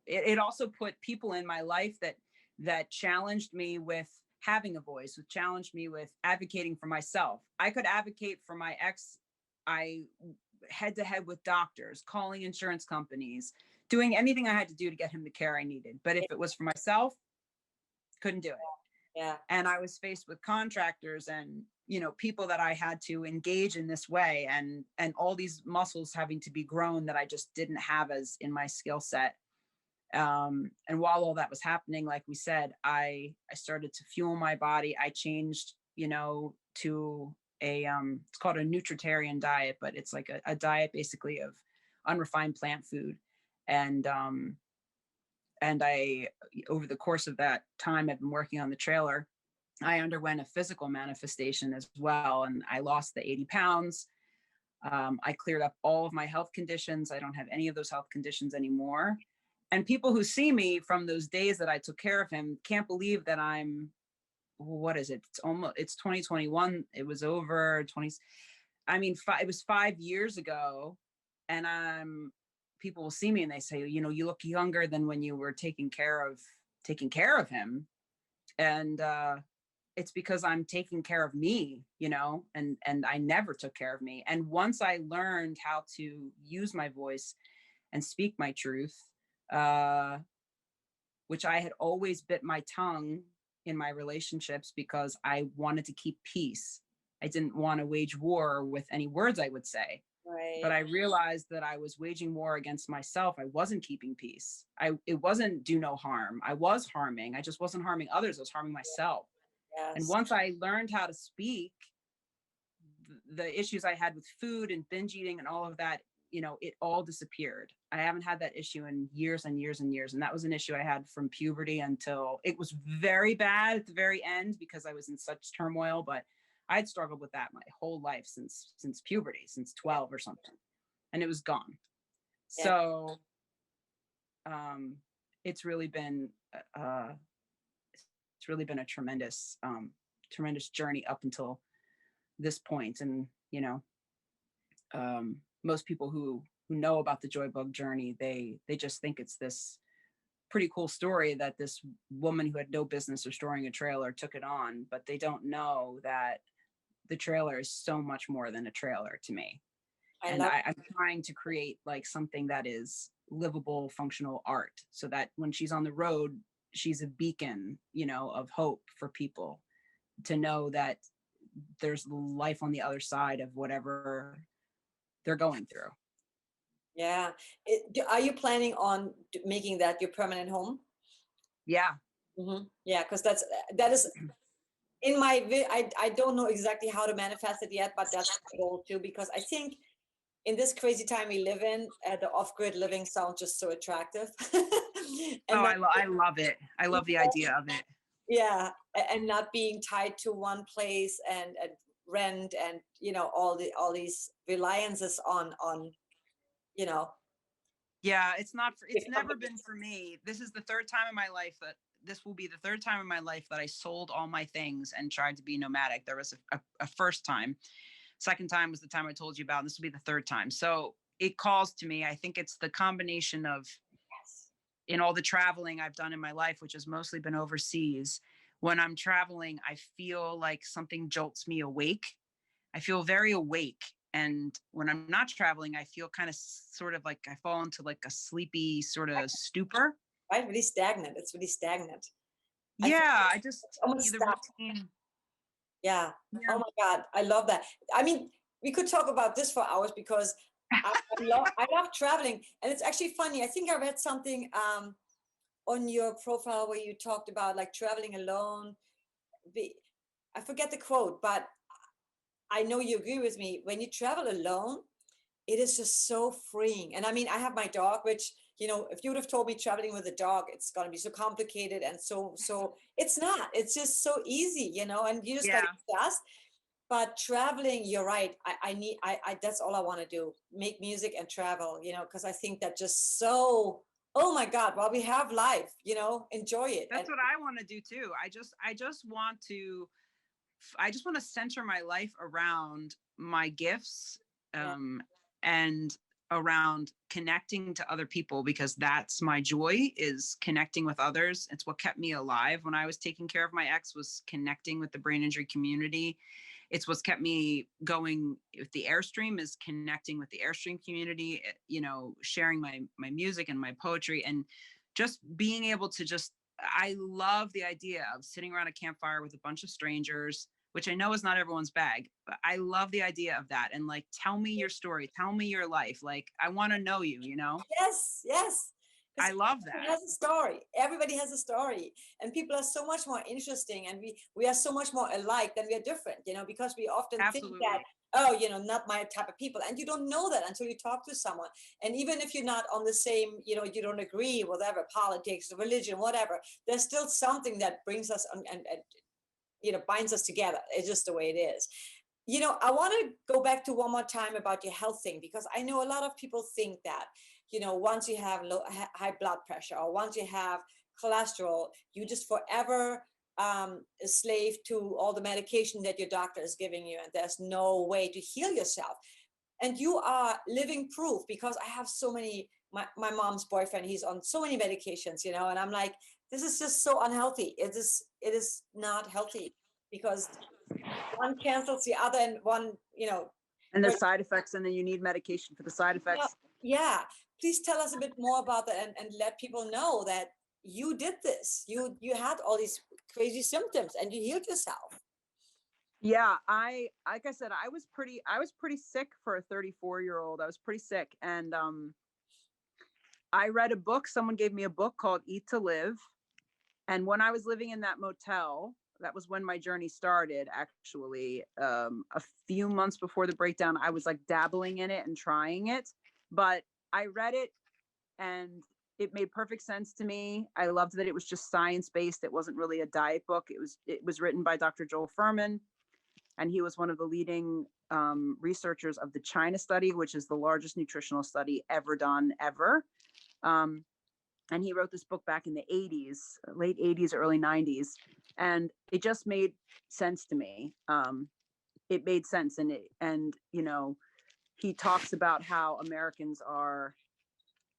It also put people in my life that challenged me with having a voice, which challenged me with advocating for myself. I could advocate for my ex, I head to head with doctors, calling insurance companies, doing anything I had to do to get him the care I needed. But if it was for myself, couldn't do it. Yeah. And I was faced with contractors and, people that I had to engage in this way, and all these muscles having to be grown that I just didn't have as in my skill set. And while all that was happening, like we said, I started to fuel my body. I changed, to it's called a Nutritarian diet, but it's like a diet basically of unrefined plant food. And I, over the course of that time I've been working on the trailer, I underwent a physical manifestation as well. And I lost the 80 pounds. I cleared up all of my health conditions. I don't have any of those health conditions anymore. And people who see me from those days that I took care of him can't believe that I'm, what is it? It's 2021. It was over 20. It was 5 years ago. And people will see me and they say, you look younger than when you were taking care of him. And it's because I'm taking care of me, and I never took care of me. And once I learned how to use my voice and speak my truth, which I had always bit my tongue in my relationships because I wanted to keep peace. I didn't want to wage war with any words I would say. Right. But I realized that I was waging war against myself. I wasn't keeping peace. It wasn't do no harm. I was harming. I just wasn't harming others. I was harming myself. Yes. And once I learned how to speak, the issues I had with food and binge eating and all of that, it all disappeared. I haven't had that issue in years and years and years. And that was an issue I had from puberty until it was very bad at the very end because I was in such turmoil. But I'd struggled with that my whole life since puberty, since 12 or something. And it was gone. Yeah. So it's really been a tremendous journey up until this point. And most people who know about the JoyBug journey, they just think it's this pretty cool story that this woman who had no business restoring a trailer took it on, but they don't know that the trailer is so much more than a trailer to me. I'm trying to create like something that is livable, functional art, so that when she's on the road, she's a beacon, of hope for people to know that there's life on the other side of whatever they're going through. Yeah. Are you planning on making that your permanent home? Yeah. Mm-hmm. Yeah, because that is in my, I don't know exactly how to manifest it yet, but that's my goal too, because I think in this crazy time we live in, the off-grid living sounds just so attractive. I love it. I love the idea of it. Yeah, and not being tied to one place and rent and all these reliances on. Yeah, it's never been for me. This is the third time in my life this will be the third time in my life that I sold all my things and tried to be nomadic. There was a first time. Second time was the time I told you about. And this will be the third time. So it calls to me. I think it's the combination of, in all the traveling I've done in my life, which has mostly been overseas. When I'm traveling, I feel like something jolts me awake. I feel very awake. And when I'm not traveling, I feel kind of sort of like I fall into like a sleepy sort of stupor. Right? Really stagnant. It's really stagnant. Yeah, I just almost the stuck. routine. Yeah. Yeah. Oh my God. I love that. I mean, we could talk about this for hours because I love traveling. And it's actually funny. I think I read something on your profile where you talked about like traveling alone. I forget the quote, but I know you agree with me. When you travel alone, it is just so freeing. And I mean, I have my dog, which, you know, if you would have told me traveling with a dog, it's going to be so complicated. And so it's not, it's just so easy, you know, and you just like dust. But traveling, you're right. I that's all I want to do. Make music and travel, you know, because I think that just so, oh my God, while we have life, you know, enjoy it. That's what I want to do too. I just want to center my life around my gifts, and around connecting to other people, because that's my joy, is connecting with others. It's what kept me alive when I was taking care of my ex, was connecting with the brain injury community. It's what's kept me going with the Airstream, is connecting with the Airstream community, you know, sharing my music and my poetry, and just being able to I love the idea of sitting around a campfire with a bunch of strangers, which I know is not everyone's bag, but I love the idea of that. And like, tell me your story, tell me your life. Like, I want to know you, you know? Yes. I love that. Everybody has a story. Everybody has a story, and people are so much more interesting, and we are so much more alike than we are different, you know, because we often think that, oh, you know, not my type of people, and you don't know that until you talk to someone. And even if you're not on the same, you know, you don't agree, whatever, politics, religion, whatever, there's still something that brings us and you know, binds us together. It's just the way it is. You know, I want to go back to one more time about your health thing, because I know a lot of people think that, you know, once you have high blood pressure or once you have cholesterol, you just forever a slave to all the medication that your doctor is giving you, and there's no way to heal yourself. And you are living proof, because I have so many, my mom's boyfriend, he's on so many medications, you know, and I'm like, this is just so unhealthy. It is not healthy, because one cancels the other, and one, you know. And there's side effects, and then you need medication for the side effects. Yeah. Please tell us a bit more about that, and let people know that you did this. You had all these crazy symptoms and you healed yourself. Yeah, like I said, I was pretty sick for a 34-year-old. I was pretty sick. And I read a book. Someone gave me a book called Eat to Live. And when I was living in that motel, that was when my journey started, actually. A few months before the breakdown, I was like dabbling in it and trying it. But I read it and it made perfect sense to me. I loved that it was just science-based. It wasn't really a diet book. It was written by Dr. Joel Fuhrman, and he was one of the leading researchers of the China study, which is the largest nutritional study ever done, ever. And he wrote this book back in the 80s, late 80s, early 90s. And it just made sense to me. It made sense. And, you know, he talks about how Americans are,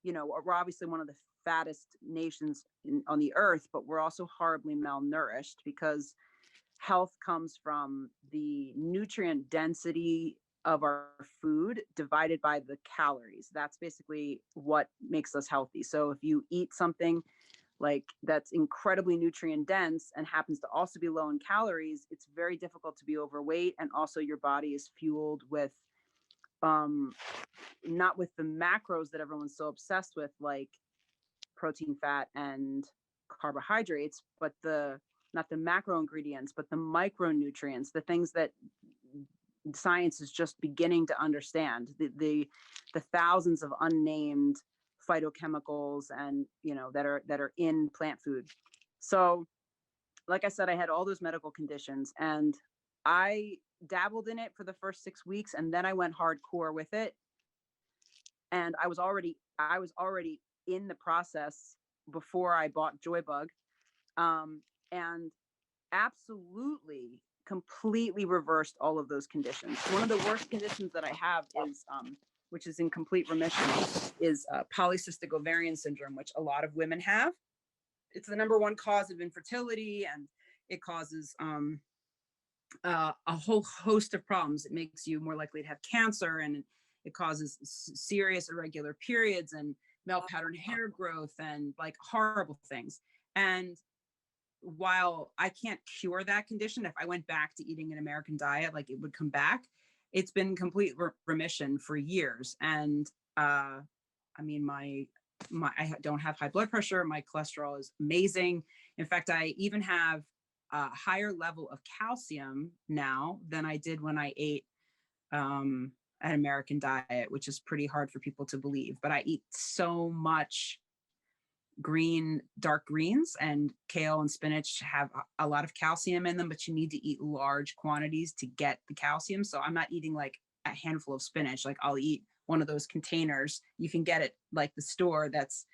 you know, we're obviously one of the fattest nations on the earth, but we're also horribly malnourished, because health comes from the nutrient density of our food divided by the calories. That's basically what makes us healthy. So if you eat something like that's incredibly nutrient dense and happens to also be low in calories, it's very difficult to be overweight. And also your body is fueled with not with the macros that everyone's so obsessed with, like protein, fat, and carbohydrates, but not the macro ingredients, but the micronutrients, the things that science is just beginning to understand, the thousands of unnamed phytochemicals, and, you know, that are in plant food. So like I said, I had all those medical conditions, and I dabbled in it for the first 6 weeks, and then I went hardcore with it. And I was already in the process before I bought JoyBug and absolutely completely reversed all of those conditions. One of the worst conditions that I have is, which is in complete remission, is polycystic ovarian syndrome, which a lot of women have. It's the #1 cause of infertility, and it causes a whole host of problems. It makes you more likely to have cancer, and it causes serious irregular periods and male pattern hair growth and like horrible things. And while I can't cure that condition, if I went back to eating an American diet, like it would come back. It's been complete remission for years. And I mean, I don't have high blood pressure. My cholesterol is amazing. In fact, I even have a higher level of calcium now than I did when I ate an American diet, which is pretty hard for people to believe. But I eat so much dark greens, and kale and spinach have a lot of calcium in them, but you need to eat large quantities to get the calcium. So I'm not eating like a handful of spinach. Like I'll eat one of those containers. You can get it like the store that's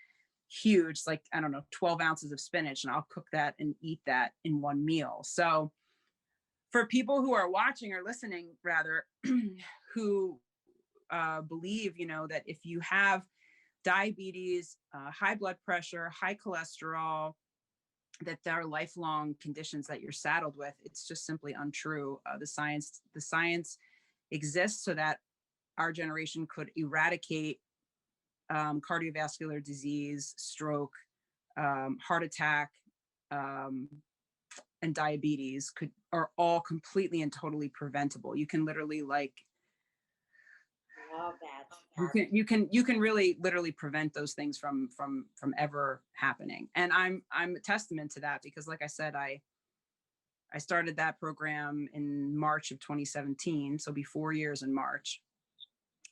huge, like, I don't know, 12 ounces of spinach, and I'll cook that and eat that in one meal. So for people who are watching or listening rather, who believe, that if you have diabetes, high blood pressure, high cholesterol, that there are lifelong conditions that you're saddled with, it's just simply untrue. The science exists so that our generation could eradicate cardiovascular disease, stroke, heart attack, and diabetes are all completely and totally preventable. You can literally Love that. you can really literally prevent those things from ever happening. And I'm a testament to that, because like I said, I started that program in March of 2017, so be 4 years in March.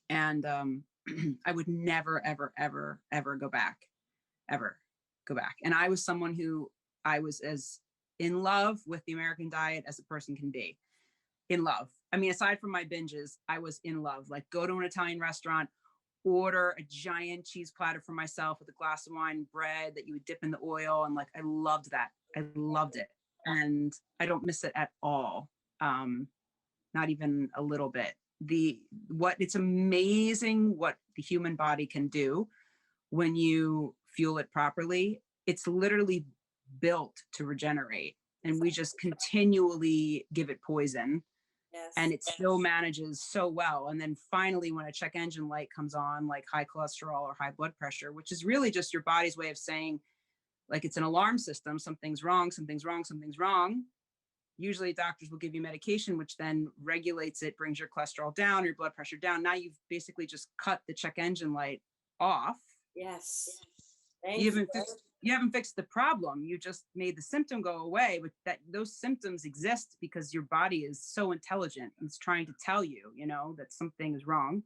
And I would never, ever, ever, ever go back. And I was someone who I was as in love with the American diet as a person can be. In love. I mean, aside from my binges, I was in love. Like, go to an Italian restaurant, order a giant cheese platter for myself with a glass of wine, bread that you would dip in the oil. And like, I loved that. I loved it. And I don't miss it at all. Not even a little bit. It's amazing what the human body can do when you fuel it properly. It's literally built to regenerate, and we just continually give it poison. Yes. And it still manages so well. And then finally, when a check engine light comes on, like high cholesterol or high blood pressure, which is really just your body's way of saying, like, it's an alarm system, something's wrong. Usually doctors will give you medication, which then regulates it, brings your cholesterol down, your blood pressure down. Now you've basically just cut the check engine light off. Yes. You haven't fixed the problem. You just made the symptom go away, but those symptoms exist because your body is so intelligent. It's trying to tell you, that something is wrong.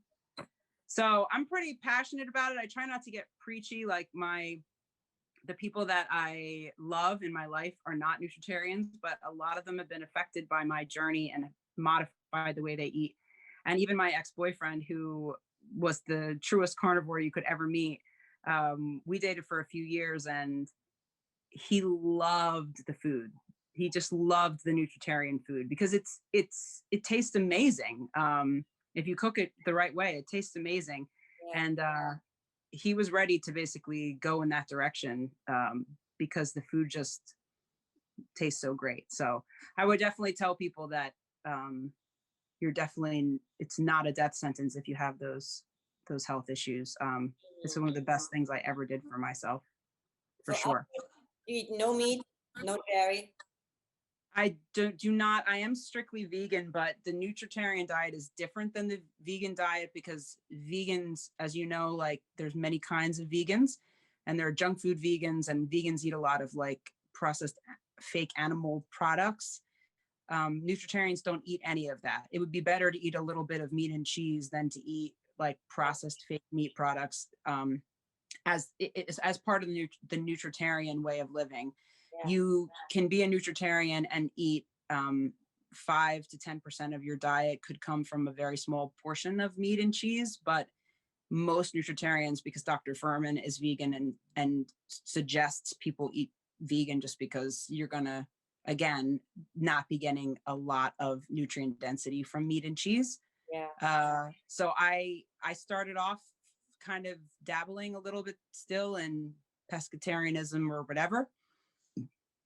So I'm pretty passionate about it. I try not to get preachy. Like the people that I love in my life are not nutritarians, but a lot of them have been affected by my journey and modified the way they eat. And even my ex-boyfriend, who was the truest carnivore you could ever meet, we dated for a few years, and he loved the food. He just loved the nutritarian food because it tastes amazing. If you cook it the right way, it tastes amazing. Yeah. And he was ready to basically go in that direction because the food just tastes so great. So I would definitely tell people that it's not a death sentence if you have those health issues. It's one of the best things I ever did for myself, for sure. You eat no meat, no dairy? I do not. I am strictly vegan, but the Nutritarian diet is different than the vegan diet because vegans, as you know, like there's many kinds of vegans, and there are junk food vegans, and vegans eat a lot of like processed fake animal products. Nutritarians don't eat any of that. It would be better to eat a little bit of meat and cheese than to eat like processed fake meat products as part of the nutritarian way of living. Yeah. You can be a nutritarian and eat 5 to 10% of your diet could come from a very small portion of meat and cheese, but most nutritarians, because Dr. Furman is vegan and suggests people eat vegan just because you're gonna, again, not be getting a lot of nutrient density from meat and cheese. So I started off kind of dabbling a little bit still in pescatarianism or whatever,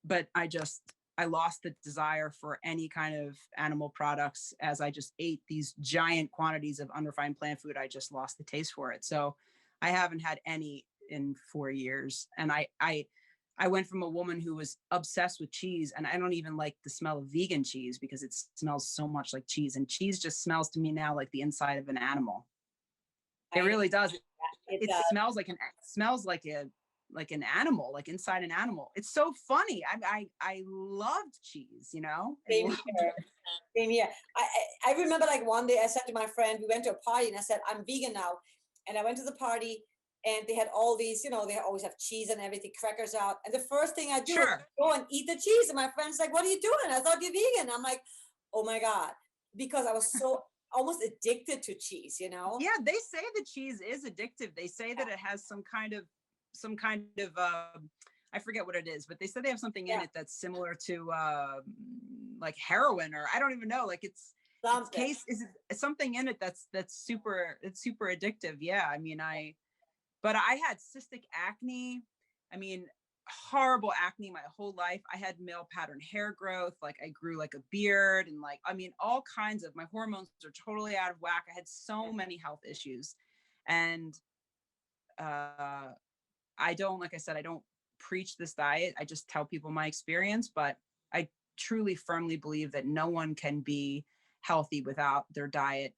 but I lost the desire for any kind of animal products as I just ate these giant quantities of unrefined plant food. I just lost the taste for it. So I haven't had any in 4 years. And I went from a woman who was obsessed with cheese, and I don't even like the smell of vegan cheese because it smells so much like cheese, and cheese just smells to me now like the inside of an animal. It really does. It does. smells like an animal, like inside an animal. It's so funny. I loved cheese, you know. Same here. Same here. I remember like one day I said to my friend, we went to a party and I said, I'm vegan now. And I went to the party and they had all these, you know, they always have cheese and everything, crackers out. And the first thing I do is go and eat the cheese. And my friend's like, what are you doing? I thought you're vegan. I'm like, oh my God. Because I was so almost addicted to cheese, you know? Yeah, they say the cheese is addictive. They say that it has some kind of I forget what it is, but they said they have something in it that's similar to like heroin, or I don't even know. Like it's something in it that's super addictive. Yeah, I mean, but I had cystic acne. I mean, horrible acne my whole life. I had male pattern hair growth. Like I grew like a beard, and like, I mean, all kinds of, my hormones are totally out of whack. I had so many health issues. And I don't, like I said, I don't preach this diet. I just tell people my experience, but I truly firmly believe that no one can be healthy without their diet,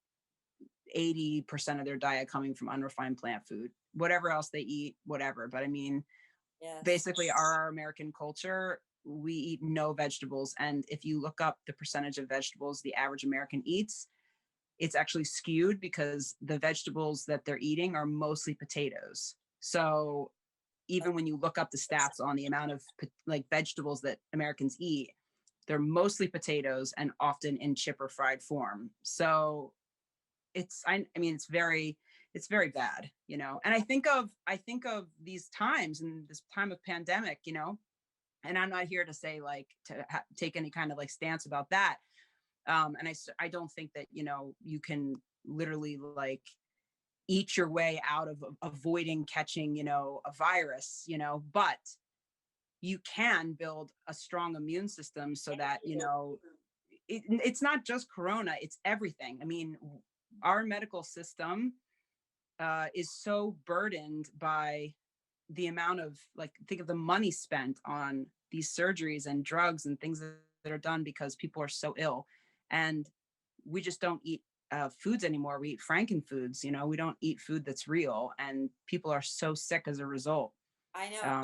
80% of their diet coming from unrefined plant food, whatever else they eat, whatever. But I mean, basically our American culture, we eat no vegetables. And if you look up the percentage of vegetables the average American eats, it's actually skewed because the vegetables that they're eating are mostly potatoes. So even when you look up the stats on the amount of like vegetables that Americans eat, they're mostly potatoes and often in chip or fried form. So I mean, it's very bad, you know. And I think of these times, and this time of pandemic, you know, and I'm not here to say like to take any kind of like stance about that. And I don't think that, you know, you can literally like eat your way out of avoiding catching, you know, a virus, you know, but you can build a strong immune system so that, you know, it's not just Corona, it's everything. I mean, our medical system is so burdened by the amount of, like, think of the money spent on these surgeries and drugs and things that are done because people are so ill. And we just don't eat foods anymore. We eat frankenfoods, you know, we don't eat food that's real, and people are so sick as a result. I know.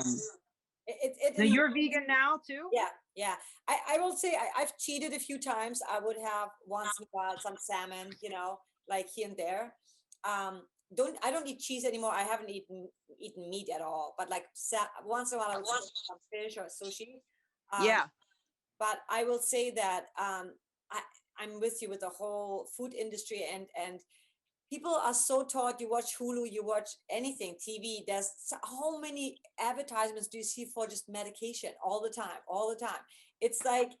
So you're vegan now too? Yeah. I will say I've cheated a few times. I would have once in a while some salmon, you know, like here and there. I don't eat cheese anymore. I haven't eaten meat at all. But like once in a while I would eat some fish or sushi. But I will say that I'm with you with the whole food industry, and people are so taught. You watch Hulu, you watch anything, TV. There's how many advertisements do you see for just medication all the time? It's like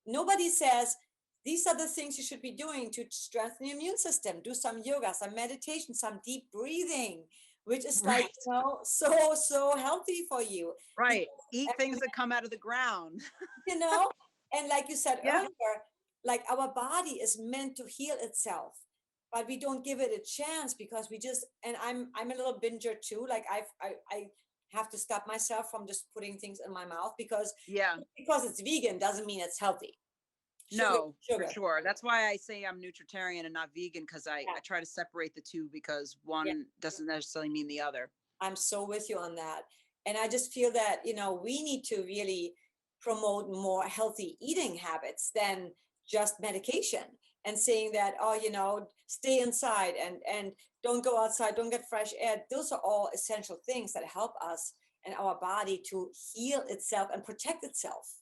nobody says these are the things you should be doing to strengthen your immune system. Do some yoga, some meditation, some deep breathing, which is like, you know, so healthy for you. Right. Eat things that come out of the ground. You know, and like you said earlier, like our body is meant to heal itself, but we don't give it a chance because we just, and I'm a little binger too. Like I have to stop myself from just putting things in my mouth because it's vegan doesn't mean it's healthy. Sugar. For sure. That's why I say I'm nutritarian and not vegan, because I try to separate the two, because one doesn't necessarily mean the other. I'm so with you on that. And I just feel that, you know, we need to really promote more healthy eating habits than just medication, and saying that, oh, you know, stay inside and don't go outside, don't get fresh air. Those are all essential things that help us and our body to heal itself and protect itself,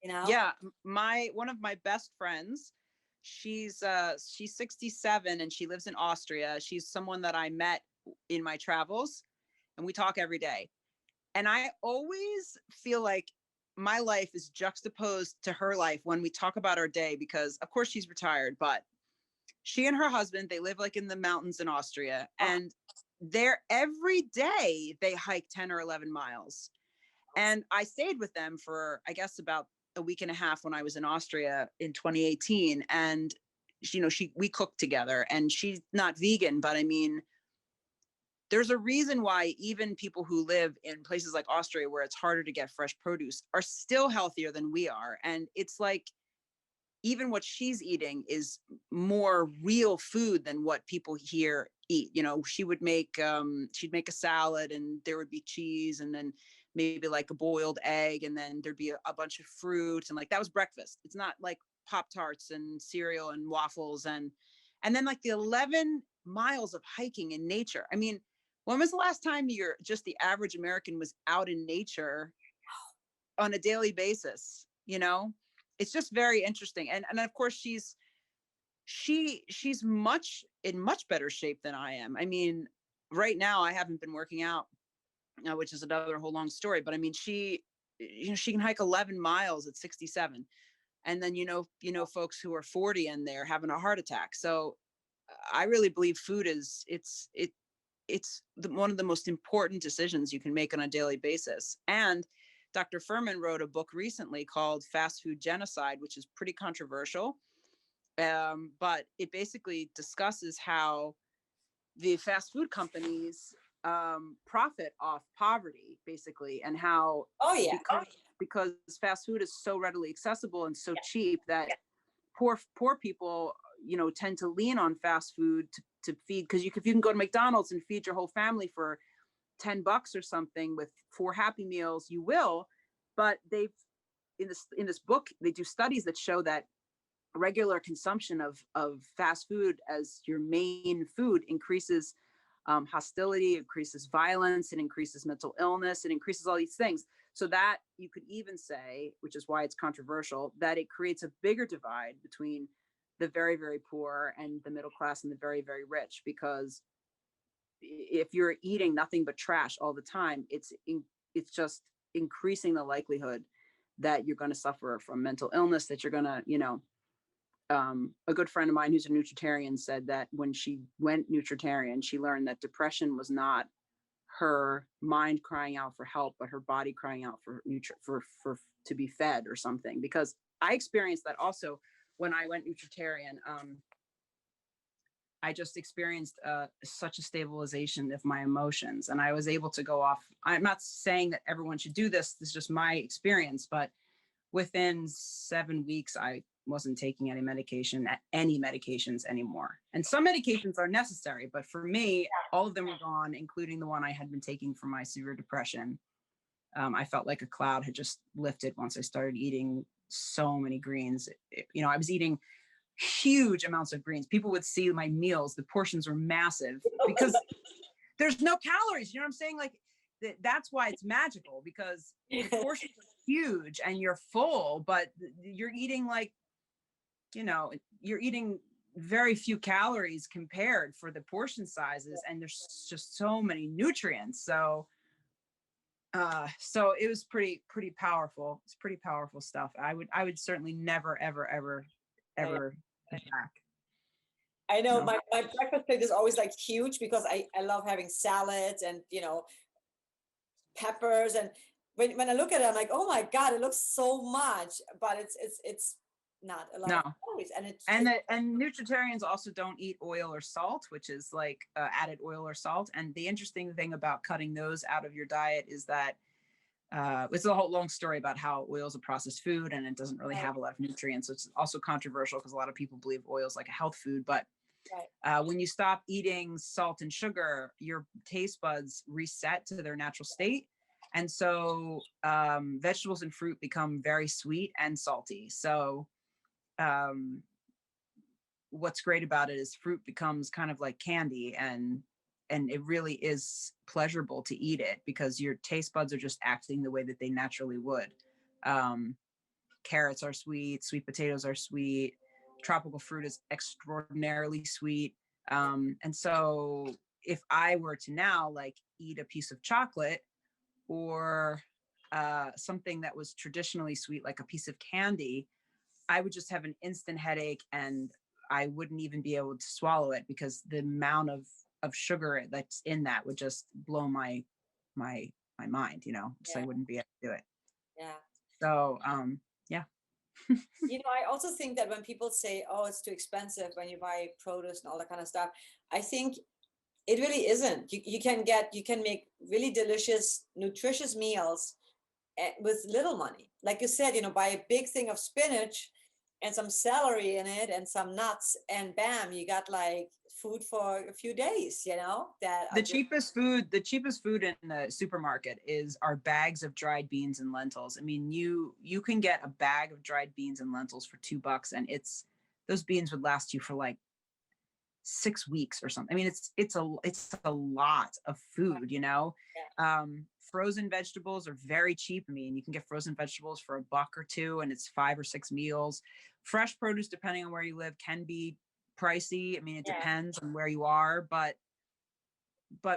you know? Yeah. One of my best friends, she's 67 and she lives in Austria. She's someone that I met in my travels, and we talk every day. And I always feel like my life is juxtaposed to her life when we talk about our day, because of course she's retired, but she and her husband, they live like in the mountains in Austria, and they're every day they hike 10 or 11 miles. And I stayed with them for, I guess, about a week and a half when I was in Austria in 2018. And, you know, we cooked together, and she's not vegan, but I mean, there's a reason why even people who live in places like Austria, where it's harder to get fresh produce, are still healthier than we are. And it's like, even what she's eating is more real food than what people here eat. You know, she would make, she'd make a salad, and there would be cheese, and then maybe like a boiled egg, and then there'd be a bunch of fruit, and like that was breakfast. It's not like Pop-Tarts and cereal and waffles, and then like the 11 miles of hiking in nature. I mean, when was the last time the average American was out in nature on a daily basis? You know, it's just very interesting. And of course she's in much better shape than I am. I mean, right now I haven't been working out, which is another whole long story, but I mean, she can hike 11 miles at 67. And then, you know, folks who are 40 and they're having a heart attack. So I really believe food is, one of the most important decisions you can make on a daily basis. And Dr. Furman wrote a book recently called Fast Food Genocide, which is pretty controversial. But it basically discusses how the fast food companies profit off poverty, basically, and how because fast food is so readily accessible and so cheap that poor people, you know, tend to lean on fast food to feed, because if you can go to McDonald's and feed your whole family for $10 or something with 4 Happy Meals, you will. But they've in this book, they do studies that show that regular consumption of fast food as your main food increases hostility, increases violence, it increases mental illness, it increases all these things. So that you could even say, which is why it's controversial, that it creates a bigger divide between the very, very poor and the middle class and the very, very rich. Because if you're eating nothing but trash all the time, it's just increasing the likelihood that you're going to suffer from mental illness, that you're going to, you know, a good friend of mine who's a Nutritarian said that when she went Nutritarian, she learned that depression was not her mind crying out for help, but her body crying out for to be fed or something. Because I experienced that also when I went Nutritarian. I just experienced such a stabilization of my emotions, and I was able to go off. I'm not saying that everyone should do this. This is just my experience, but within 7 weeks, I wasn't taking any medications anymore. And some medications are necessary, but for me, all of them were gone, including the one I had been taking for my severe depression. I felt like a cloud had just lifted once I started eating so many greens. You know, I was eating huge amounts of greens. People would see my meals, the portions were massive because there's no calories. You know what I'm saying? Like that's why it's magical, because the portions are huge and you're full, but you're eating like, you know, you're eating very few calories compared for the portion sizes, and there's just so many nutrients. So it was pretty powerful. It's pretty powerful stuff. I would certainly never ever back. I know my breakfast plate is always like huge because I love having salads and, you know, peppers. And when I look at it, I'm like, oh my God, it looks so much, but it's not a lot of calories. And Nutritarians also don't eat oil or salt, which is like added oil or salt. And the interesting thing about cutting those out of your diet is that it's a whole long story about how oil is a processed food and it doesn't really have a lot of nutrients. So it's also controversial because a lot of people believe oil is like a health food. But when you stop eating salt and sugar, your taste buds reset to their natural state. And so vegetables and fruit become very sweet and salty. So what's great about it is fruit becomes kind of like candy, and it really is pleasurable to eat it because your taste buds are just acting the way that they naturally would. Carrots are sweet, sweet potatoes are sweet, tropical fruit is extraordinarily sweet. And so if I were to now like eat a piece of chocolate or something that was traditionally sweet, like a piece of candy, I would just have an instant headache and I wouldn't even be able to swallow it because the amount of sugar that's in that would just blow my mind, so I Yeah. wouldn't be able to do it. Yeah. So, yeah. I also think that when people say, oh, it's too expensive when you buy produce and all that kind of stuff, I think it really isn't. You can make really delicious, nutritious meals with little money. Like you said, buy a big thing of spinach and some celery in it and some nuts, and bam, you got like food for a few days, that The cheapest food in the supermarket are bags of dried beans and lentils. I mean, you can get a bag of dried beans and lentils for $2, and those beans would last you for like 6 weeks or something. I mean, it's a lot of food, Yeah. Frozen vegetables are very cheap. I mean, you can get frozen vegetables for $1 or $2, and it's 5 or 6 meals. Fresh produce, depending on where you live, can be pricey. I mean, it Yeah. depends on where you are, but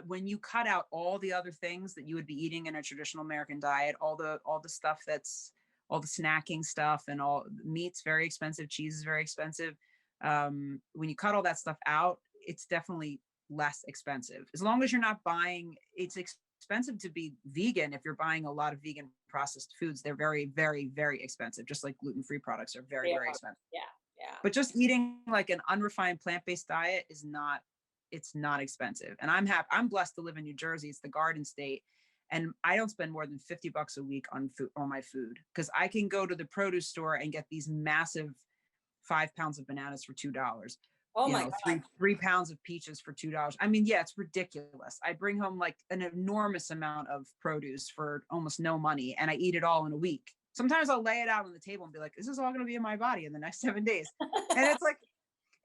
when you cut out all the other things that you would be eating in a traditional American diet, all the stuff that's all the snacking stuff, and all meat's very expensive, cheese is very expensive. When you cut all that stuff out, it's definitely less expensive. As long as you're not buying, it's expensive to be vegan. If you're buying a lot of vegan processed foods, they're very, very, very expensive. Just like gluten-free products are very, very expensive. Yeah. But just eating like an unrefined plant-based diet it's not expensive. And I'm blessed to live in New Jersey. It's the Garden State. And I don't spend more than $50 a week on my food, because I can go to the produce store and get these massive 5 pounds of bananas for $2. Oh my God. 3 pounds of peaches for $2. I mean, yeah, it's ridiculous. I bring home like an enormous amount of produce for almost no money, and I eat it all in a week. Sometimes I'll lay it out on the table and be like, this is all going to be in my body in the next 7 days. And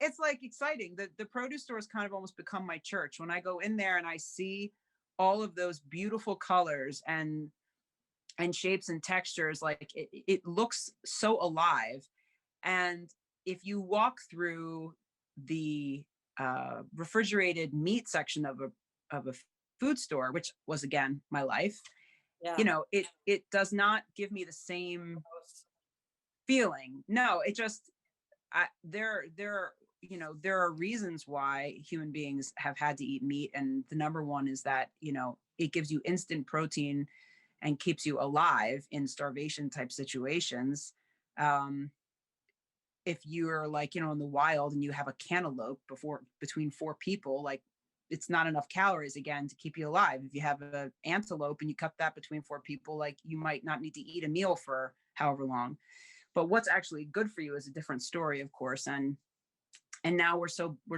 it's like exciting. The produce store has kind of almost become my church. When I go in there and I see all of those beautiful colors and shapes and textures, like it looks so alive. And if you walk through the refrigerated meat section of a food store, which was, again, my life, Yeah. it does not give me the same feeling. No, it just, there are reasons why human beings have had to eat meat. And the number one is that, it gives you instant protein and keeps you alive in starvation type situations. If you're like, in the wild and you have a cantaloupe between 4 people, like, it's not enough calories, again, to keep you alive. If you have an antelope and you cut that between 4 people, like, you might not need to eat a meal for however long. But what's actually good for you is a different story, of course. And now we're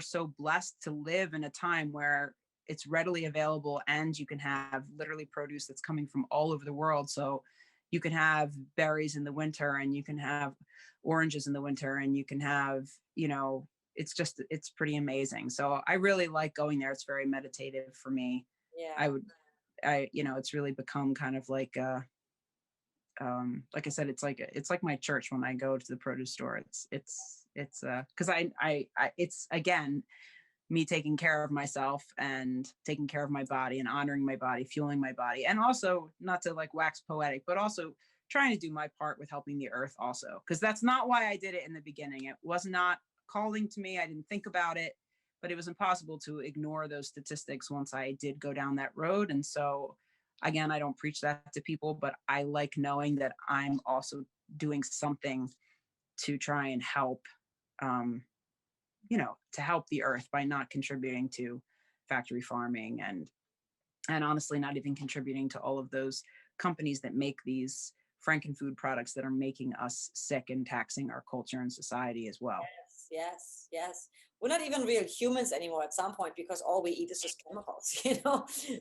so blessed to live in a time where it's readily available, and you can have literally produce that's coming from all over the world. So you can have berries in the winter, and you can have oranges in the winter, and you can have, it's pretty amazing. So I really like going there. It's very meditative for me. Yeah. It's really become kind of like I said, it's like my church when I go to the produce store. It's because it's, again, me taking care of myself and taking care of my body and honoring my body, fueling my body. And also, not to like wax poetic, but also trying to do my part with helping the earth also. Because that's not why I did it in the beginning. It was not calling to me. I didn't think about it, but it was impossible to ignore those statistics once I did go down that road. And so, again, I don't preach that to people, but I like knowing that I'm also doing something to try and help, to help the earth by not contributing to factory farming and honestly not even contributing to all of those companies that make these frankenfood products that are making us sick and taxing our culture and society as well. Yes. We're not even real humans anymore at some point, because all we eat is just chemicals,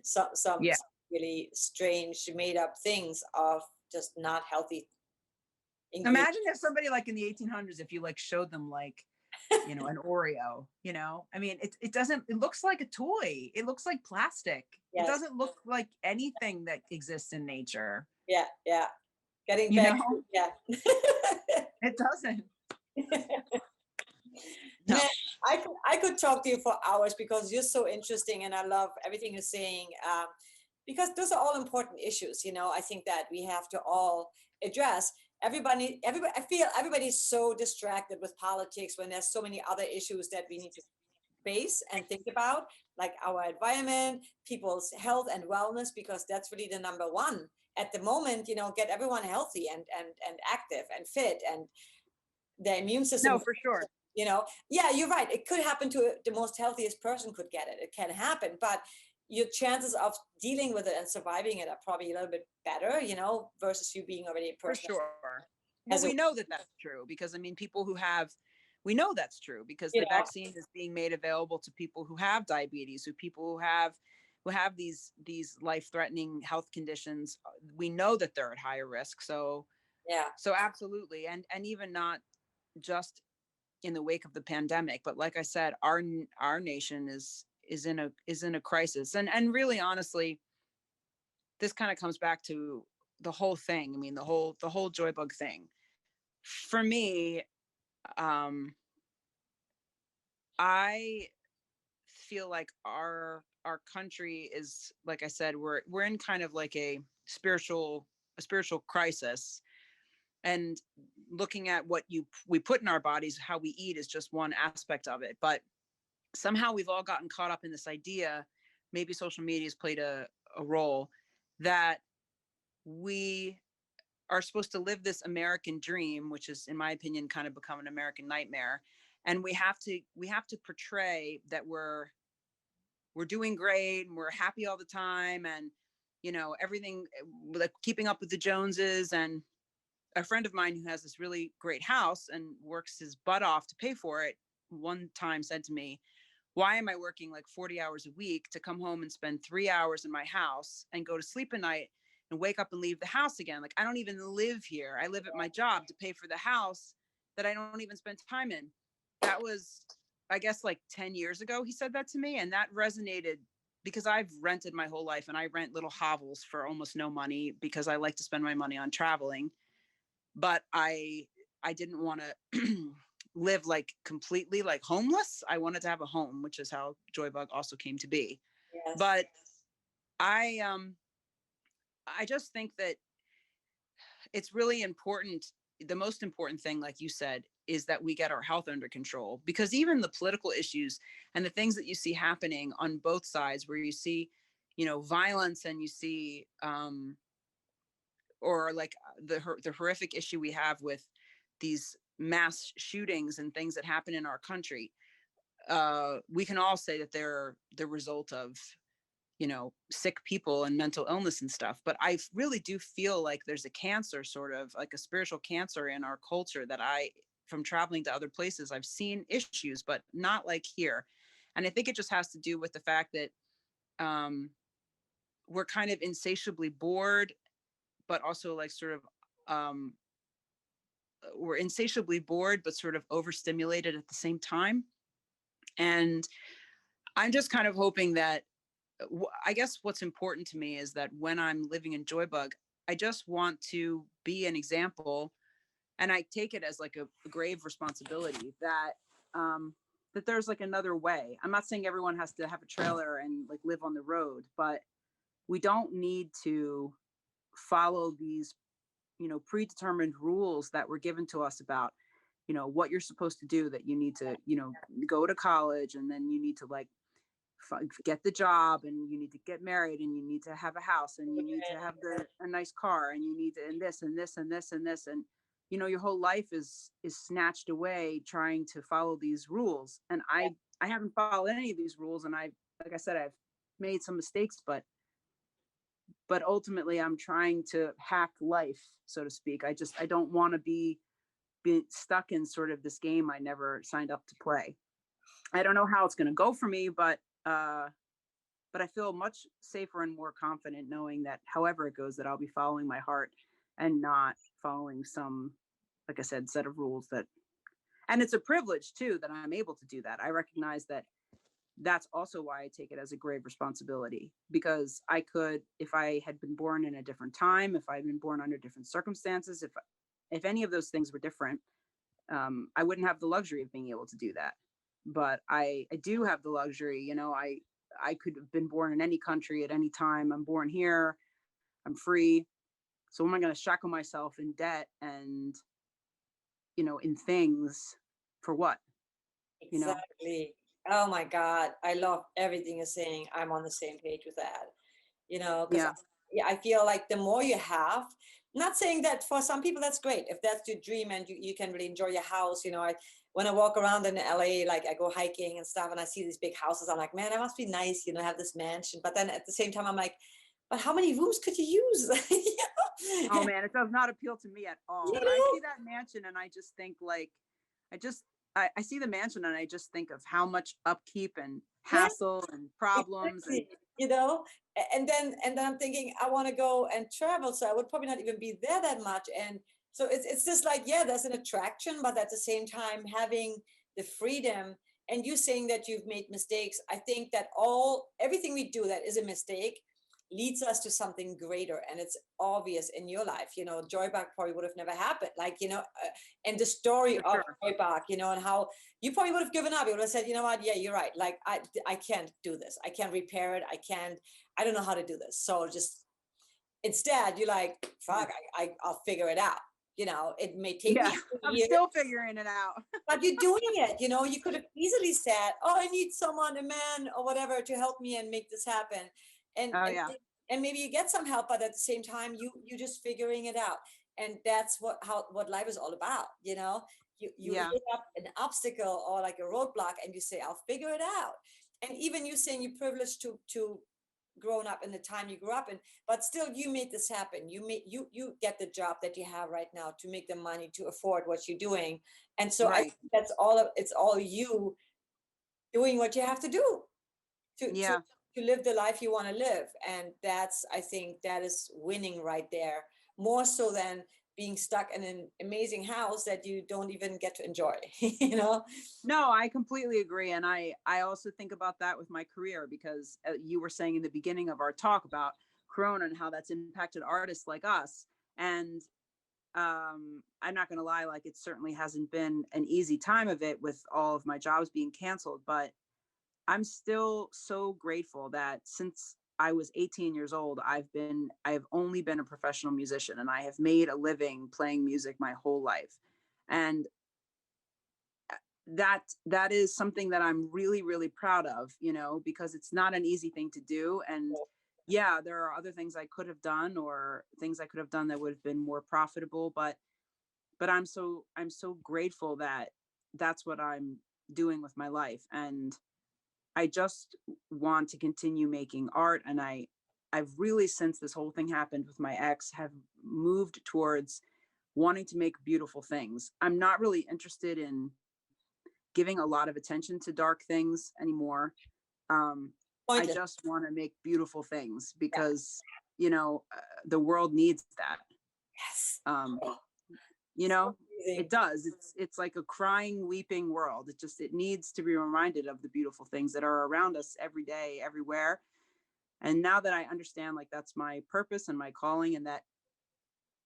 some really strange made up things of just not healthy ingredients. Imagine if somebody like in the 1800s, if you like showed them like, an Oreo, I mean, it looks like a toy. It looks like plastic. Yes. It doesn't look like anything that exists in nature. Yeah. Getting back. Yeah. It doesn't. No. Man, I could talk to you for hours, because you're so interesting and I love everything you're saying. because those are all important issues. I think that we have to all address. Everybody, I feel everybody's so distracted with politics when there's so many other issues that we need to face and think about, like our environment, people's health and wellness, because that's really the number one at the moment. Get everyone healthy and active and fit, and the immune system. No, for sure. Yeah, you're right. It could happen to the most healthiest person could get it. It can happen, but your chances of dealing with it and surviving it are probably a little bit better, versus you being already a For person. sure. Well, we know that that's true because people who have, we know that's true because the vaccine is being made available to people who have diabetes, people who have these life-threatening health conditions. We know that they're at higher risk. So absolutely. And even not just in the wake of the pandemic, but like I said, our nation is in a crisis. And really, honestly, this kind of comes back to the whole thing. I mean, the whole JoyBug thing. For me, I feel like our country is, like I said, we're in kind of like a spiritual crisis. And looking at what we put in our bodies, how we eat is just one aspect of it. But somehow we've all gotten caught up in this idea, maybe social media has played a role, that we are supposed to live this American dream, which is, in my opinion, kind of become an American nightmare. And we have to portray that we're doing great and we're happy all the time, and everything, like keeping up with the Joneses. And a friend of mine who has this really great house and works his butt off to pay for it one time said to me, why am I working like 40 hours a week to come home and spend 3 hours in my house and go to sleep at night and wake up and leave the house again? Like, I don't even live here. I live at my job to pay for the house that I don't even spend time in. That was, I guess, like 10 years ago, he said that to me. And that resonated because I've rented my whole life, and I rent little hovels for almost no money because I like to spend my money on traveling. But I didn't want to live like completely like homeless. I wanted to have a home, which is how JoyBug also came to be. Yes. But I just think that it's really important. The most important thing, like you said, is that we get our health under control, because even the political issues and the things that you see happening on both sides, where you see, violence, and you see, or like the horrific issue we have with these mass shootings and things that happen in our country, we can all say that they're the result of sick people and mental illness and stuff. But I really do feel like there's a cancer, sort of like a spiritual cancer in our culture, that from traveling to other places, I've seen issues, but not like here. And I think it just has to do with the fact that we're kind of insatiably bored, but also like sort of we're insatiably bored, but sort of overstimulated at the same time. And I'm just kind of hoping that, I guess what's important to me is that when I'm living in JoyBug, I just want to be an example, and I take it as like a grave responsibility that that there's like another way. I'm not saying everyone has to have a trailer and like live on the road, but we don't need to follow these predetermined rules that were given to us about what you're supposed to do, that you need to go to college, and then you need to like get the job, and you need to get married, and you need to have a house, and you need to have a nice car, and you need to, and this and this and this and this, and your whole life is snatched away trying to follow these rules. And I haven't followed any of these rules, and like I said, I've made some mistakes, but ultimately I'm trying to hack life, so to speak. I don't want to be stuck in sort of this game I never signed up to play. I don't know how it's going to go for me, but I feel much safer and more confident knowing that however it goes, that I'll be following my heart and not following some, like I said, set of rules and it's a privilege too, that I'm able to do that. I recognize that that's also why I take it as a grave responsibility, because I could, if I had been born in a different time, if I'd been born under different circumstances, if any of those things were different, I wouldn't have the luxury of being able to do that. But I do have the luxury, I could have been born in any country at any time. I'm born here. I'm free. So am I going to shackle myself in debt and, in things for what? Exactly. Oh my God. I love everything you're saying. I'm on the same page with that. Because Yeah. yeah, I feel like the more you have, not saying that for some people that's great. If that's your dream and you can really enjoy your house, when I walk around in LA, like I go hiking and stuff and I see these big houses, I'm like, man, it must be nice, have this mansion. But then at the same time, I'm like, but how many rooms could you use? Oh man, it does not appeal to me at all. You When I know? see that mansion and I just think like, I see the mansion and I just think of how much upkeep and Yeah, hassle and problems and exactly. And then I'm thinking I want to go and travel, so I would probably not even be there that much. And so it's just like, yeah, there's an attraction, but at the same time having the freedom. And you saying that you've made mistakes, I think that everything we do that is a mistake leads us to something greater, and it's obvious in your life. JoyBug probably would have never happened, and the story for of sure. JoyBug, and how you probably would have given up. You would have said, you know what, yeah, you're right, like I can't do this, I can't repair it, I don't know how to do this. So just instead you're like, fuck, I'll figure it out. It may take me Yeah, a I'm year, still figuring it out. but you're doing it. You could have easily said, oh, I need someone, a man or whatever, to help me and make this happen. and Oh and, yeah. and maybe you get some help, but at the same time you're just figuring it out. And that's what life is all about. You Yeah. hit up an obstacle or like a roadblock and you say, I'll figure it out. And even you saying you're privileged to grown up in the time you grew up in, but still you made this happen. You get the job that you have right now to make the money to afford what you're doing. And so I Right. think it's all you doing what you have to do to to Yeah. to live the life you want to live. And I think that is winning right there, more so than being stuck in an amazing house that you don't even get to enjoy. No, I completely agree. And I also think about that with my career because you were saying in the beginning of our talk about Corona and how that's impacted artists like us. And I'm not going to lie, like it certainly hasn't been an easy time of it with all of my jobs being canceled, but I'm still so grateful that since I was 18 years old, I've only been a professional musician and I have made a living playing music my whole life. And that is something that I'm really, really proud of, because it's not an easy thing to do. And yeah, there are other things I could have done or things I could have done that would have been more profitable, but I'm so grateful that that's what I'm doing with my life. And I just want to continue making art. And I've really, since this whole thing happened with my ex, have moved towards wanting to make beautiful things. I'm not really interested in giving a lot of attention to dark things anymore. I Pointless. just want to make beautiful things Yeah. because, the world needs that. Yes. Um, So amazing. it does. It's like a crying, weeping world. It needs to be reminded of the beautiful things that are around us every day, everywhere. And now that I understand, like, that's my purpose and my calling, and that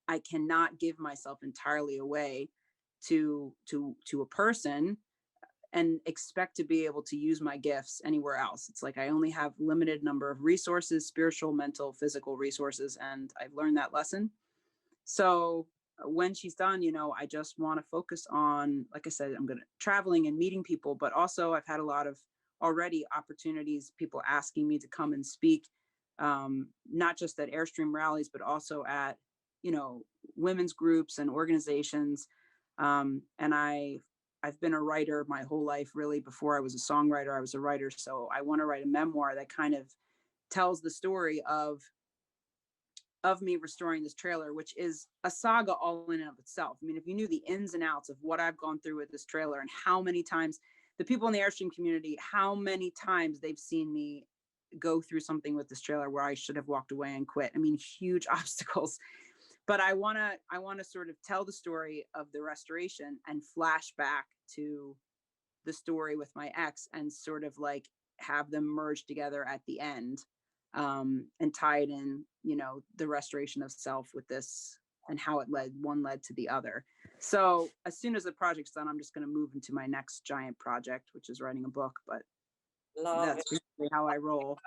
I cannot give myself entirely away to a person and expect to be able to use my gifts anywhere else. It's like I only have limited number of resources, spiritual, mental, physical resources, and I've learned that lesson. So when she's done, I just want to focus on, like I said, I'm going to traveling and meeting people, but also I've had a lot of already opportunities, people asking me to come and speak, not just at Airstream rallies, but also at, women's groups and organizations. And I've been a writer my whole life, really. Before I was a songwriter, I was a writer. So I want to write a memoir that kind of tells the story of me restoring this trailer, which is a saga all in and of itself. I mean, if you knew the ins and outs of what I've gone through with this trailer and how many times the people in the Airstream community, how many times they've seen me go through something with this trailer where I should have walked away and quit. I mean, huge obstacles. But I want to sort of tell the story of the restoration and flash back to the story with my ex and sort of like have them merge together at the end, and tie it in, the restoration of self with this and how one led to the other. So as soon as the project's done, I'm just going to move into my next giant project, which is writing a book. But Love That's it. basically how I roll.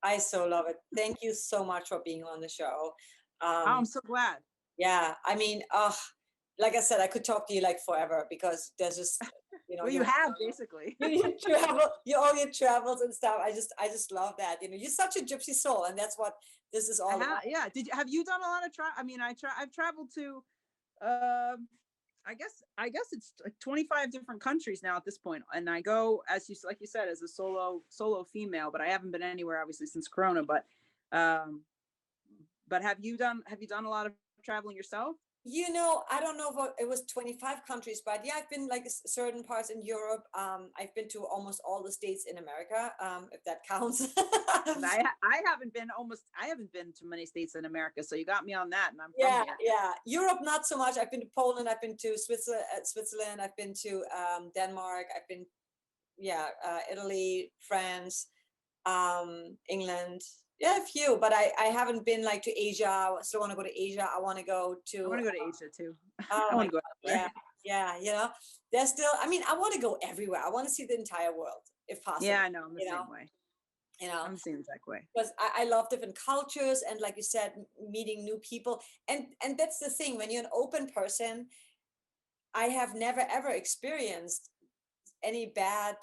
I so love it. Thank you so much for being on the show. Oh, Um, I'm so glad. yeah, I mean, like I said, I could talk to you like forever because there's just, Well, you have basically. you travel, all your travels and stuff. I just love that. You're such a gypsy soul, and that's what this is all about. Yeah. Have you done a lot of I mean, I've traveled to, um, I guess it's like 25 different countries now at this point. And I go, as you, like you said, as a solo female, but I haven't been anywhere obviously since Corona, um, but have you done a lot of traveling yourself? I don't know if it was 25 countries, but yeah, I've been like certain parts in Europe. I've been to almost all the states in America, if that counts. I haven't been to many states in America. So you got me on that, and I'm from Yeah, here. yeah. Europe, not so much. I've been to Poland. I've been to Switzerland. I've been to Denmark. I've been, yeah, Italy, France, England. Yeah, a few, but I haven't been like to Asia. I still want to go to Asia. I want to go I to. want to go to Asia too. Oh I my want to go God, everywhere. yeah. There's still. I mean, I want to go everywhere. I want to see the entire world if possible. Yeah, I know. I'm the You know, same way. you know. I'm the same exact way. Because I love different cultures and, like you said, meeting new people. And that's the thing, when you're an open person, I have never ever experienced any bad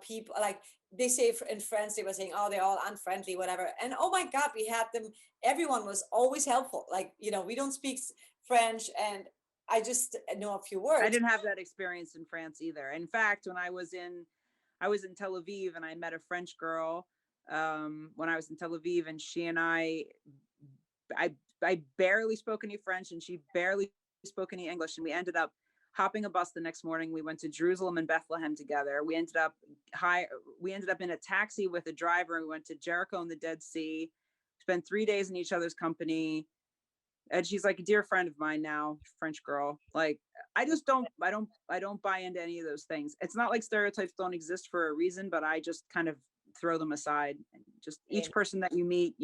people. Like they say in France, they were saying, oh, they're all unfriendly, whatever. And oh my God, we had them. Everyone was always helpful. Like, we don't speak French, and I just know a few I words. didn't have that experience in France either. In fact, when I was in Tel Aviv, and I met a French girl when I was in Tel Aviv, and she and I barely spoke any French, and she barely spoke any English, and we ended up hopping a bus the next morning. We went to Jerusalem and Bethlehem together. We ended up in a taxi with a driver. We went to Jericho and the Dead Sea, spent 3 days in each other's company. And she's like a dear friend of mine now, French girl. Like, I don't buy into any of those things. It's not like stereotypes don't exist for a reason, but I just kind of throw them aside. Just each person that you meet,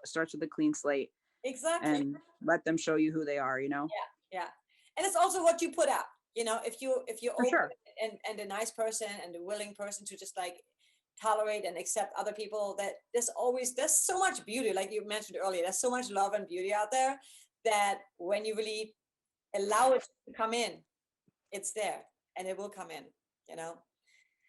starts with a clean slate. Exactly. And let them show you who they are. Yeah. And it's also what you put out. If you're For open sure. and a nice person and a willing person to just like tolerate and accept other people, that there's so much beauty, like you mentioned earlier. There's so much love and beauty out there that when you really allow it to come in, it's there and it will come in.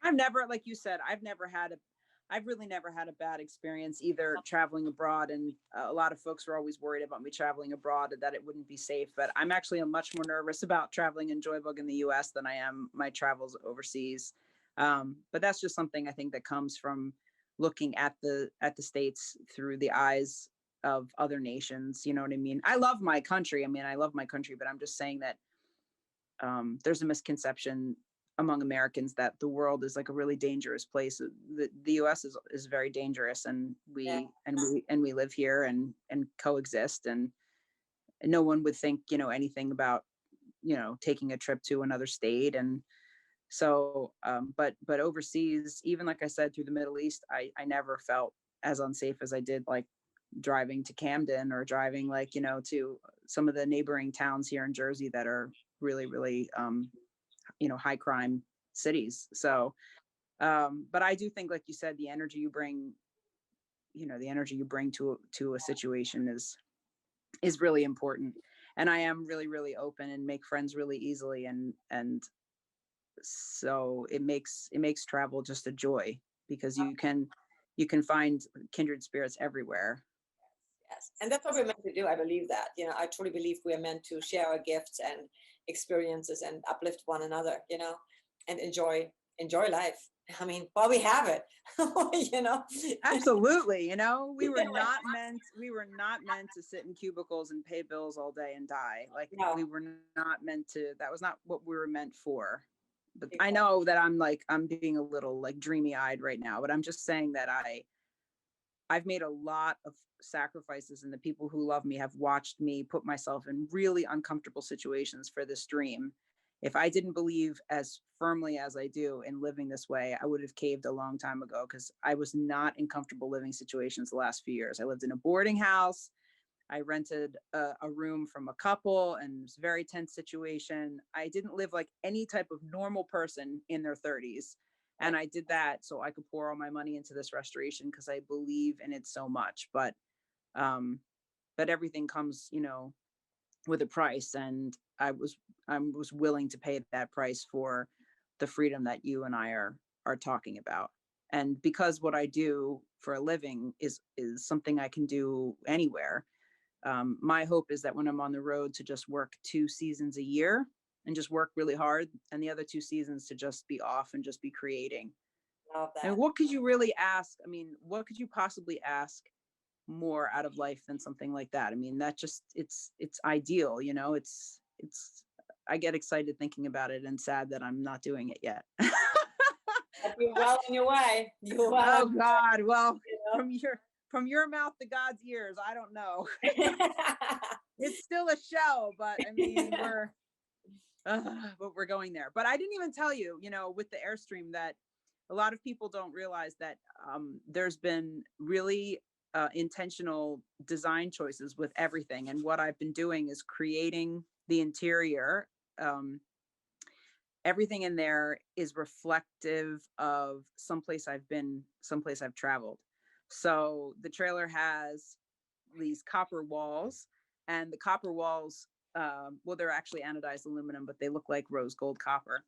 I've never, like you said, I've really never had a bad experience either traveling abroad. And a lot of folks were always worried about me traveling abroad and that it wouldn't be safe. But I'm actually much more nervous about traveling in JoyBug in the US than I am my travels overseas. But that's just something I think that comes from looking at the States through the eyes of other nations. You know what I mean? I love my country. But I'm just saying that there's a misconception among Americans that the world is like a really dangerous place. The US is very dangerous, and we live here and coexist, and no one would think, anything about, taking a trip to another state. And so, but overseas, even like I said, through the Middle East, I never felt as unsafe as I did, like driving to Camden or driving to some of the neighboring towns here in Jersey that are really, really, high crime cities. So, but I do think, like you said, the energy you bring, to a situation is really important. And I am really, really open and make friends really easily. And so it makes travel just a joy, because you can find kindred spirits everywhere. Yes, and that's what we're meant to do. I believe that. I truly believe we are meant to share our gifts and experiences and uplift one another. And enjoy life. I mean, while we have it. Absolutely. We were not meant to sit in cubicles and pay bills all day and die. Like, No. we were not meant to. That was not what we were meant for. But exactly. I know that I'm being a little like dreamy eyed right now, but I'm just saying that I've made a lot of sacrifices, and the people who love me have watched me put myself in really uncomfortable situations for this dream. If I didn't believe as firmly as I do in living this way, I would have caved a long time ago, because I was not in comfortable living situations the last few years. I lived in a boarding house. I rented a room from a couple, and it was a very tense situation. I didn't live like any type of normal person in their 30s. And I did that so I could pour all my money into this restoration because I believe in it so much. But everything comes, with a price, and I was willing to pay that price for the freedom that you and I are talking about. And because what I do for a living is something I can do anywhere. My hope is that when I'm on the road to just work 2 seasons a year and just work really hard, and the other 2 seasons to just be off and just be creating. Love that. And what could you really ask? I mean, what could you possibly ask more out of life than something like that? I mean, that just, it's ideal, it's, I get excited thinking about it and sad that I'm not doing it yet. You're well on your way. You're well. Oh God. Well, from your mouth to God's ears, I don't know. It's still a show, but I mean, we're going there. But I didn't even tell you, with the Airstream, that a lot of people don't realize that there's been really intentional design choices with everything. And what I've been doing is creating the interior. Everything in there is reflective of someplace I've been, someplace I've traveled. So the trailer has these copper walls, and the copper walls, well, they're actually anodized aluminum, but they look like rose gold copper.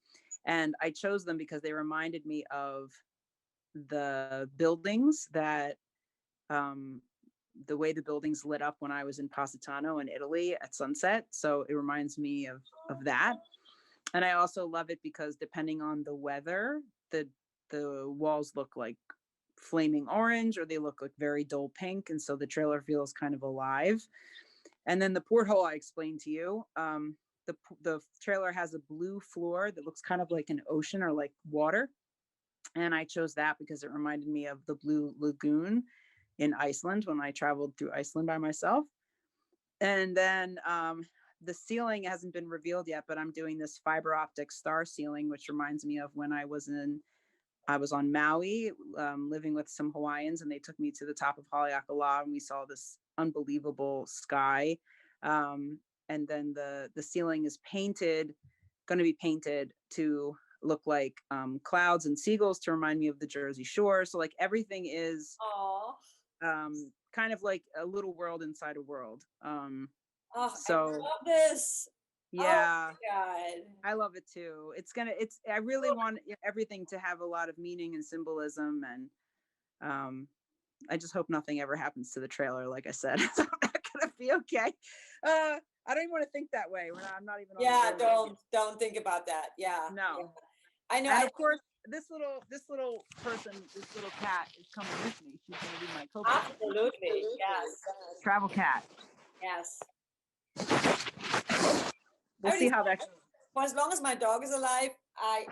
And I chose them because they reminded me of the buildings that, the way the buildings lit up when I was in Positano in Italy at sunset. So it reminds me of that. And I also love it because depending on the weather, the walls look like flaming orange, or they look like very dull pink. And so the trailer feels kind of alive. And then the porthole I explained to you, the trailer has a blue floor that looks kind of like an ocean or like water. And I chose that because it reminded me of the Blue Lagoon in Iceland when I traveled through Iceland by myself. And then the ceiling hasn't been revealed yet, but I'm doing this fiber optic star ceiling, which reminds me of when I was on Maui, living with some Hawaiians, and they took me to the top of Haleakala, and we saw this unbelievable sky. And then the ceiling is going to be painted to look like clouds and seagulls to remind me of the Jersey Shore. So like everything is kind of like a little world inside a world. So I love this. Yeah. Oh my God. I love it too. I really want everything to have a lot of meaning and symbolism, and I just hope nothing ever happens to the trailer. Like I said, it's not gonna be okay. I don't even want to think that way. I'm not even. Yeah, don't think about that. Yeah. No. Yeah. I know. And of course, this little person, this little cat is coming with me. She's gonna be my co-pilot. Absolutely. Yes. Travel cat. Yes. We'll see how that goes. For as long as my dog is alive, I'm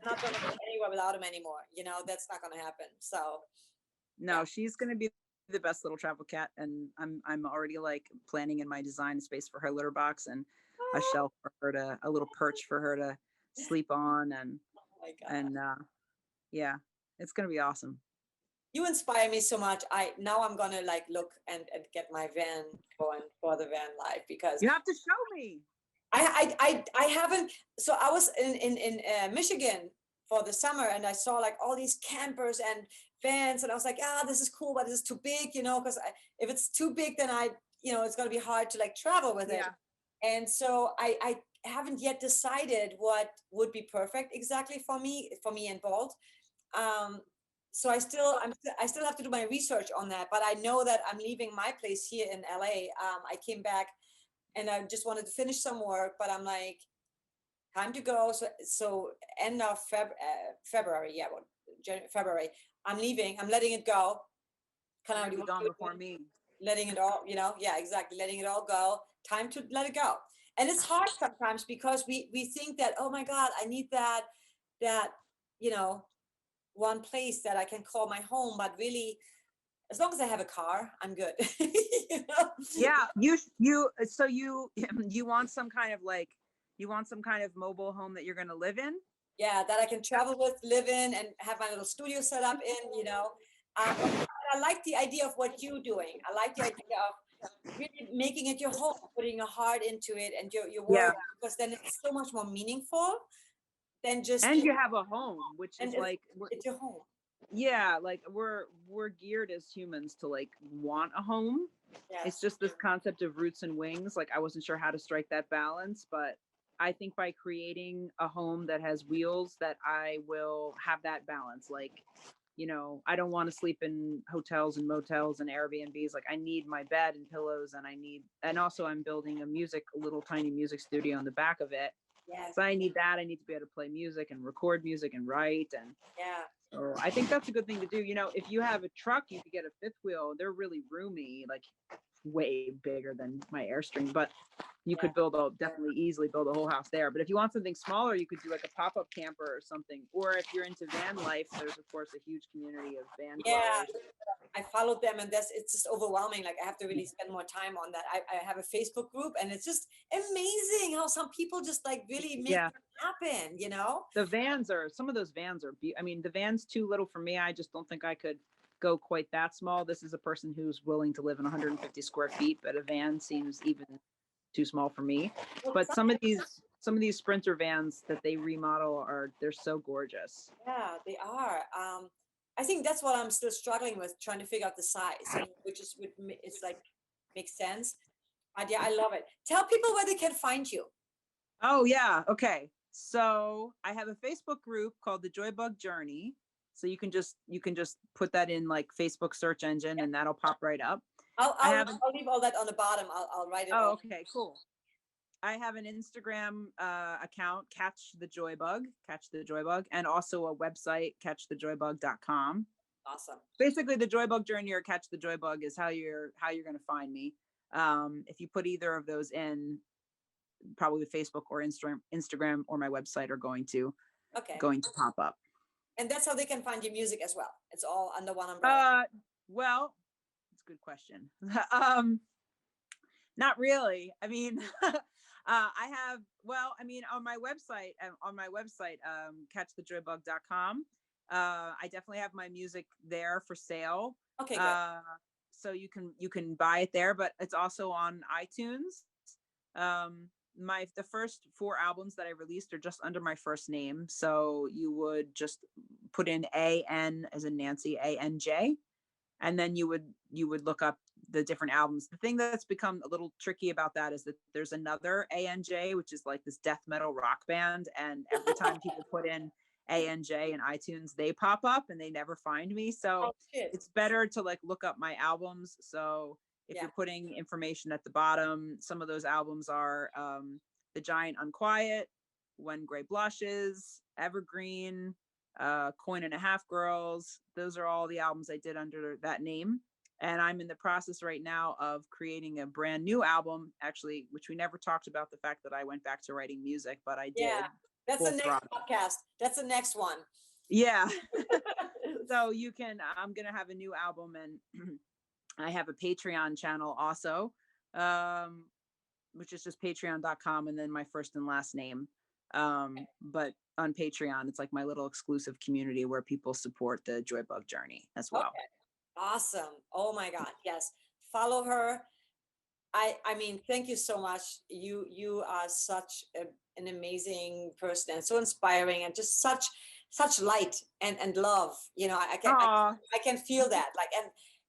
not going to go anywhere without him anymore. That's not going to happen. So no, she's going to be the best little travel cat, and I'm already like planning in my design space for her litter box and a shelf for her a little perch for her to sleep on, and yeah, it's going to be awesome. You inspire me so much. Now I'm going to like look and get my van going for the van life, because you have to show me. I haven't. So I was in Michigan for the summer, and I saw like all these campers and vans, and I was like, this is cool, but this is too big, because if it's too big, then it's going to be hard to like travel with it. And so I haven't yet decided what would be perfect exactly for me and Bolt. So I still have to do my research on that, but I know that I'm leaving my place here in LA. I came back and I just wanted to finish some work, but I'm like, time to go. So end of February, February, I'm leaving. I'm letting it go. Kind of gone before me. Letting it all, exactly. Letting it all go. Time to let it go. And it's hard sometimes because we think that, oh my God, I need that, one place that I can call my home, but really, as long as I have a car, I'm good. Yeah, you want some kind of mobile home that you're going to live in. Yeah, that I can travel with, live in, and have my little studio set up in. I like the idea of what you're doing. I like the idea of really making it your home, putting your heart into it and your work, because then it's so much more meaningful than just And you have a home, which and is like, it's your home. yeah, like we're geared as humans to like want a home. It's Yes. just this concept of roots and wings. Like I wasn't sure how to strike that balance, but I think by creating a home that has wheels, that I will have that balance. Like, you know, I don't want to sleep in hotels and motels and Airbnbs. Like I need my bed and pillows, and also I'm building a little tiny music studio on the back of it. Yes. So I need that. I need to be able to play music and record music and write. And Yeah. so I think that's a good thing to do. You know, if you have a truck, you could get a fifth wheel. They're really roomy, like way bigger than my Airstream, but you could definitely easily build a whole house there. But if you want something smaller, you could do like a pop-up camper or something. Or if you're into van life, there's of course a huge community of van Yeah. dwellers. I followed them, and it's just overwhelming. Like I have to really spend more time on that. I have a Facebook group, and it's just amazing how some people just like really make Yeah. it happen, you know? Some of those vans are, I mean, the van's too little for me. I just don't think I could go quite that small. This is a person who's willing to live in 150 square feet, but a van seems even too small for me. Well, But some of these Sprinter vans that they remodel they're so gorgeous. yeah, they are. I think that's what I'm still struggling with, trying to figure out the size, which is it's like makes sense. But yeah, I love it. Tell people where they can find you. Oh yeah. Okay. So I have a Facebook group called the JoyBug Journey. So you can just put that in like Facebook search engine and that'll pop right up. I'll leave all that on the bottom. I'll write it. Oh, okay, cool. I have an Instagram account, Catch the JoyBug, and also a website, catchthejoybug.com. Awesome. Basically, the JoyBug Journey or Catch the JoyBug is how you're going to find me. If you put either of those in, probably Facebook or Instagram or my website are going to pop up. And that's how they can find your music as well. It's all under one umbrella. Well, it's a good question. Not really. I mean, on my website, catchthejoybug.com, I definitely have my music there for sale. Okay, good. So you can buy it there, but it's also on iTunes. The first 4 albums that I released are just under my first name. So you would just put in AN as in Nancy, ANJ, and then you would look up the different albums. The thing that's become a little tricky about that is that there's another ANJ, which is like this death metal rock band. And every time people put in ANJ in iTunes, they pop up and they never find me. So it's better to like look up my albums. So if you're putting information at the bottom, some of those albums are The Giant Unquiet, When Gray Blushes, Evergreen, Coin and a Half Girls. Those are all the albums I did under that name. And I'm in the process right now of creating a brand new album, actually, which we never talked about the fact that I went back to writing music, but I did. Yeah, that's the next podcast. That's the next one. Yeah. So I'm going to have a new album, and I have a Patreon channel also, which is just patreon.com and then my first and last name. But on Patreon, it's like my little exclusive community where people support the JoyBug Journey as well. Okay. Awesome. Oh my God. Yes. Follow her. I mean, thank you so much. You are such an amazing person and so inspiring and just such light and love. You know, I can feel that. Like,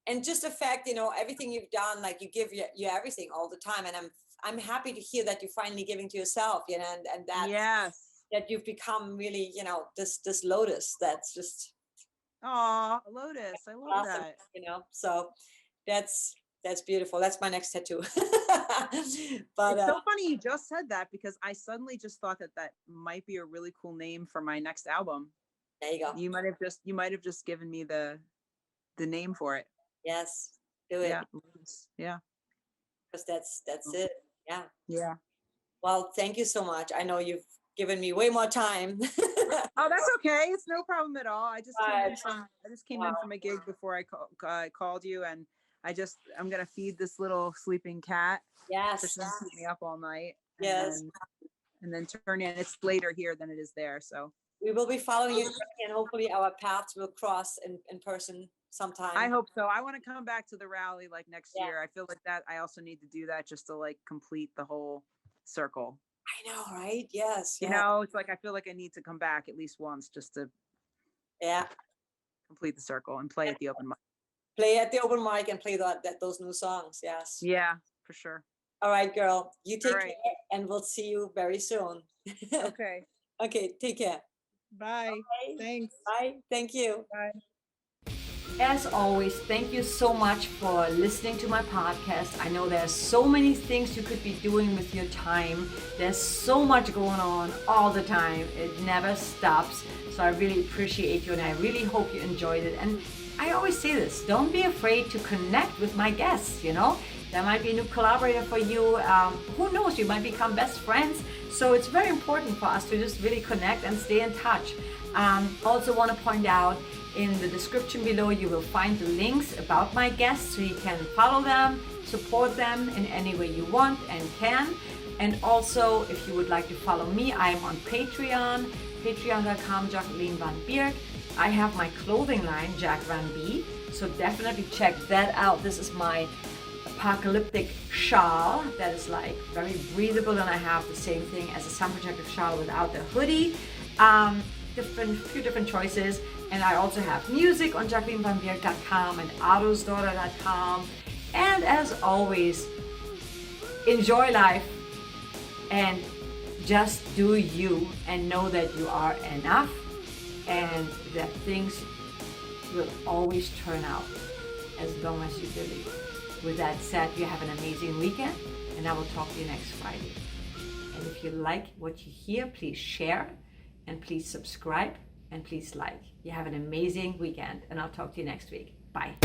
and just the fact, you know, everything you've done, like you give you everything all the time. And I'm happy to hear that you're finally giving to yourself, you know, and that, that you've become really, you know, this lotus that's just. Oh, Lotus. I love that. You know, so that's beautiful. That's my next tattoo. But it's so funny you just said that, because I suddenly just thought that might be a really cool name for my next album. There you go. You might have just given me the name for it. Yes, do it. Yeah. Because that's it. Yeah. Yeah. Well, thank you so much. I know you've given me way more time. Oh, that's okay. It's no problem at all. I just came in from a gig before I called you, and I'm gonna feed this little sleeping cat. Yes. She's gonna keep me up all night. Yes. And then turn in. It's later here than it is there, so we will be following you, and hopefully our paths will cross in person sometime. I hope so. I want to come back to the rally like next year. I feel like that I also need to do that just to like complete the whole circle. I know, right? Yes. You Yeah. know, it's like I feel like I need to come back at least once just to Yeah. complete the circle and play at the open mic. Play at the open mic and play those new songs. Yes. Yeah, for sure. All right, girl. You take All right. care, and we'll see you very soon. Okay. Okay. Take care. Bye. Bye. Thanks. Bye. Thank you. Bye. As always, thank you so much for listening to my podcast. I know there's so many things you could be doing with your time. There's so much going on all the time. It never stops. So I really appreciate you, and I really hope you enjoyed it. And I always say this, don't be afraid to connect with my guests, you know. There might be a new collaborator for you. Who knows, you might become best friends. So it's very important for us to just really connect and stay in touch. Also want to point out, in the description below, you will find the links about my guests, so you can follow them, support them in any way you want and can. And also, if you would like to follow me, I am on Patreon, patreon.com, Jacqueline Van Bierk. I have my clothing line, Jack Van B, so definitely check that out. This is my apocalyptic shawl that is like very breathable, and I have the same thing as a sun protective shawl without the hoodie. Few different choices. And I also have music on JacquelineVanBierk.com and AutoSdaughter.com. And as always, enjoy life and just do you, and know that you are enough and that things will always turn out as long as you believe. With that said, you have an amazing weekend, and I will talk to you next Friday. And if you like what you hear, please share, and please subscribe, and please like. You have an amazing weekend, and I'll talk to you next week. Bye.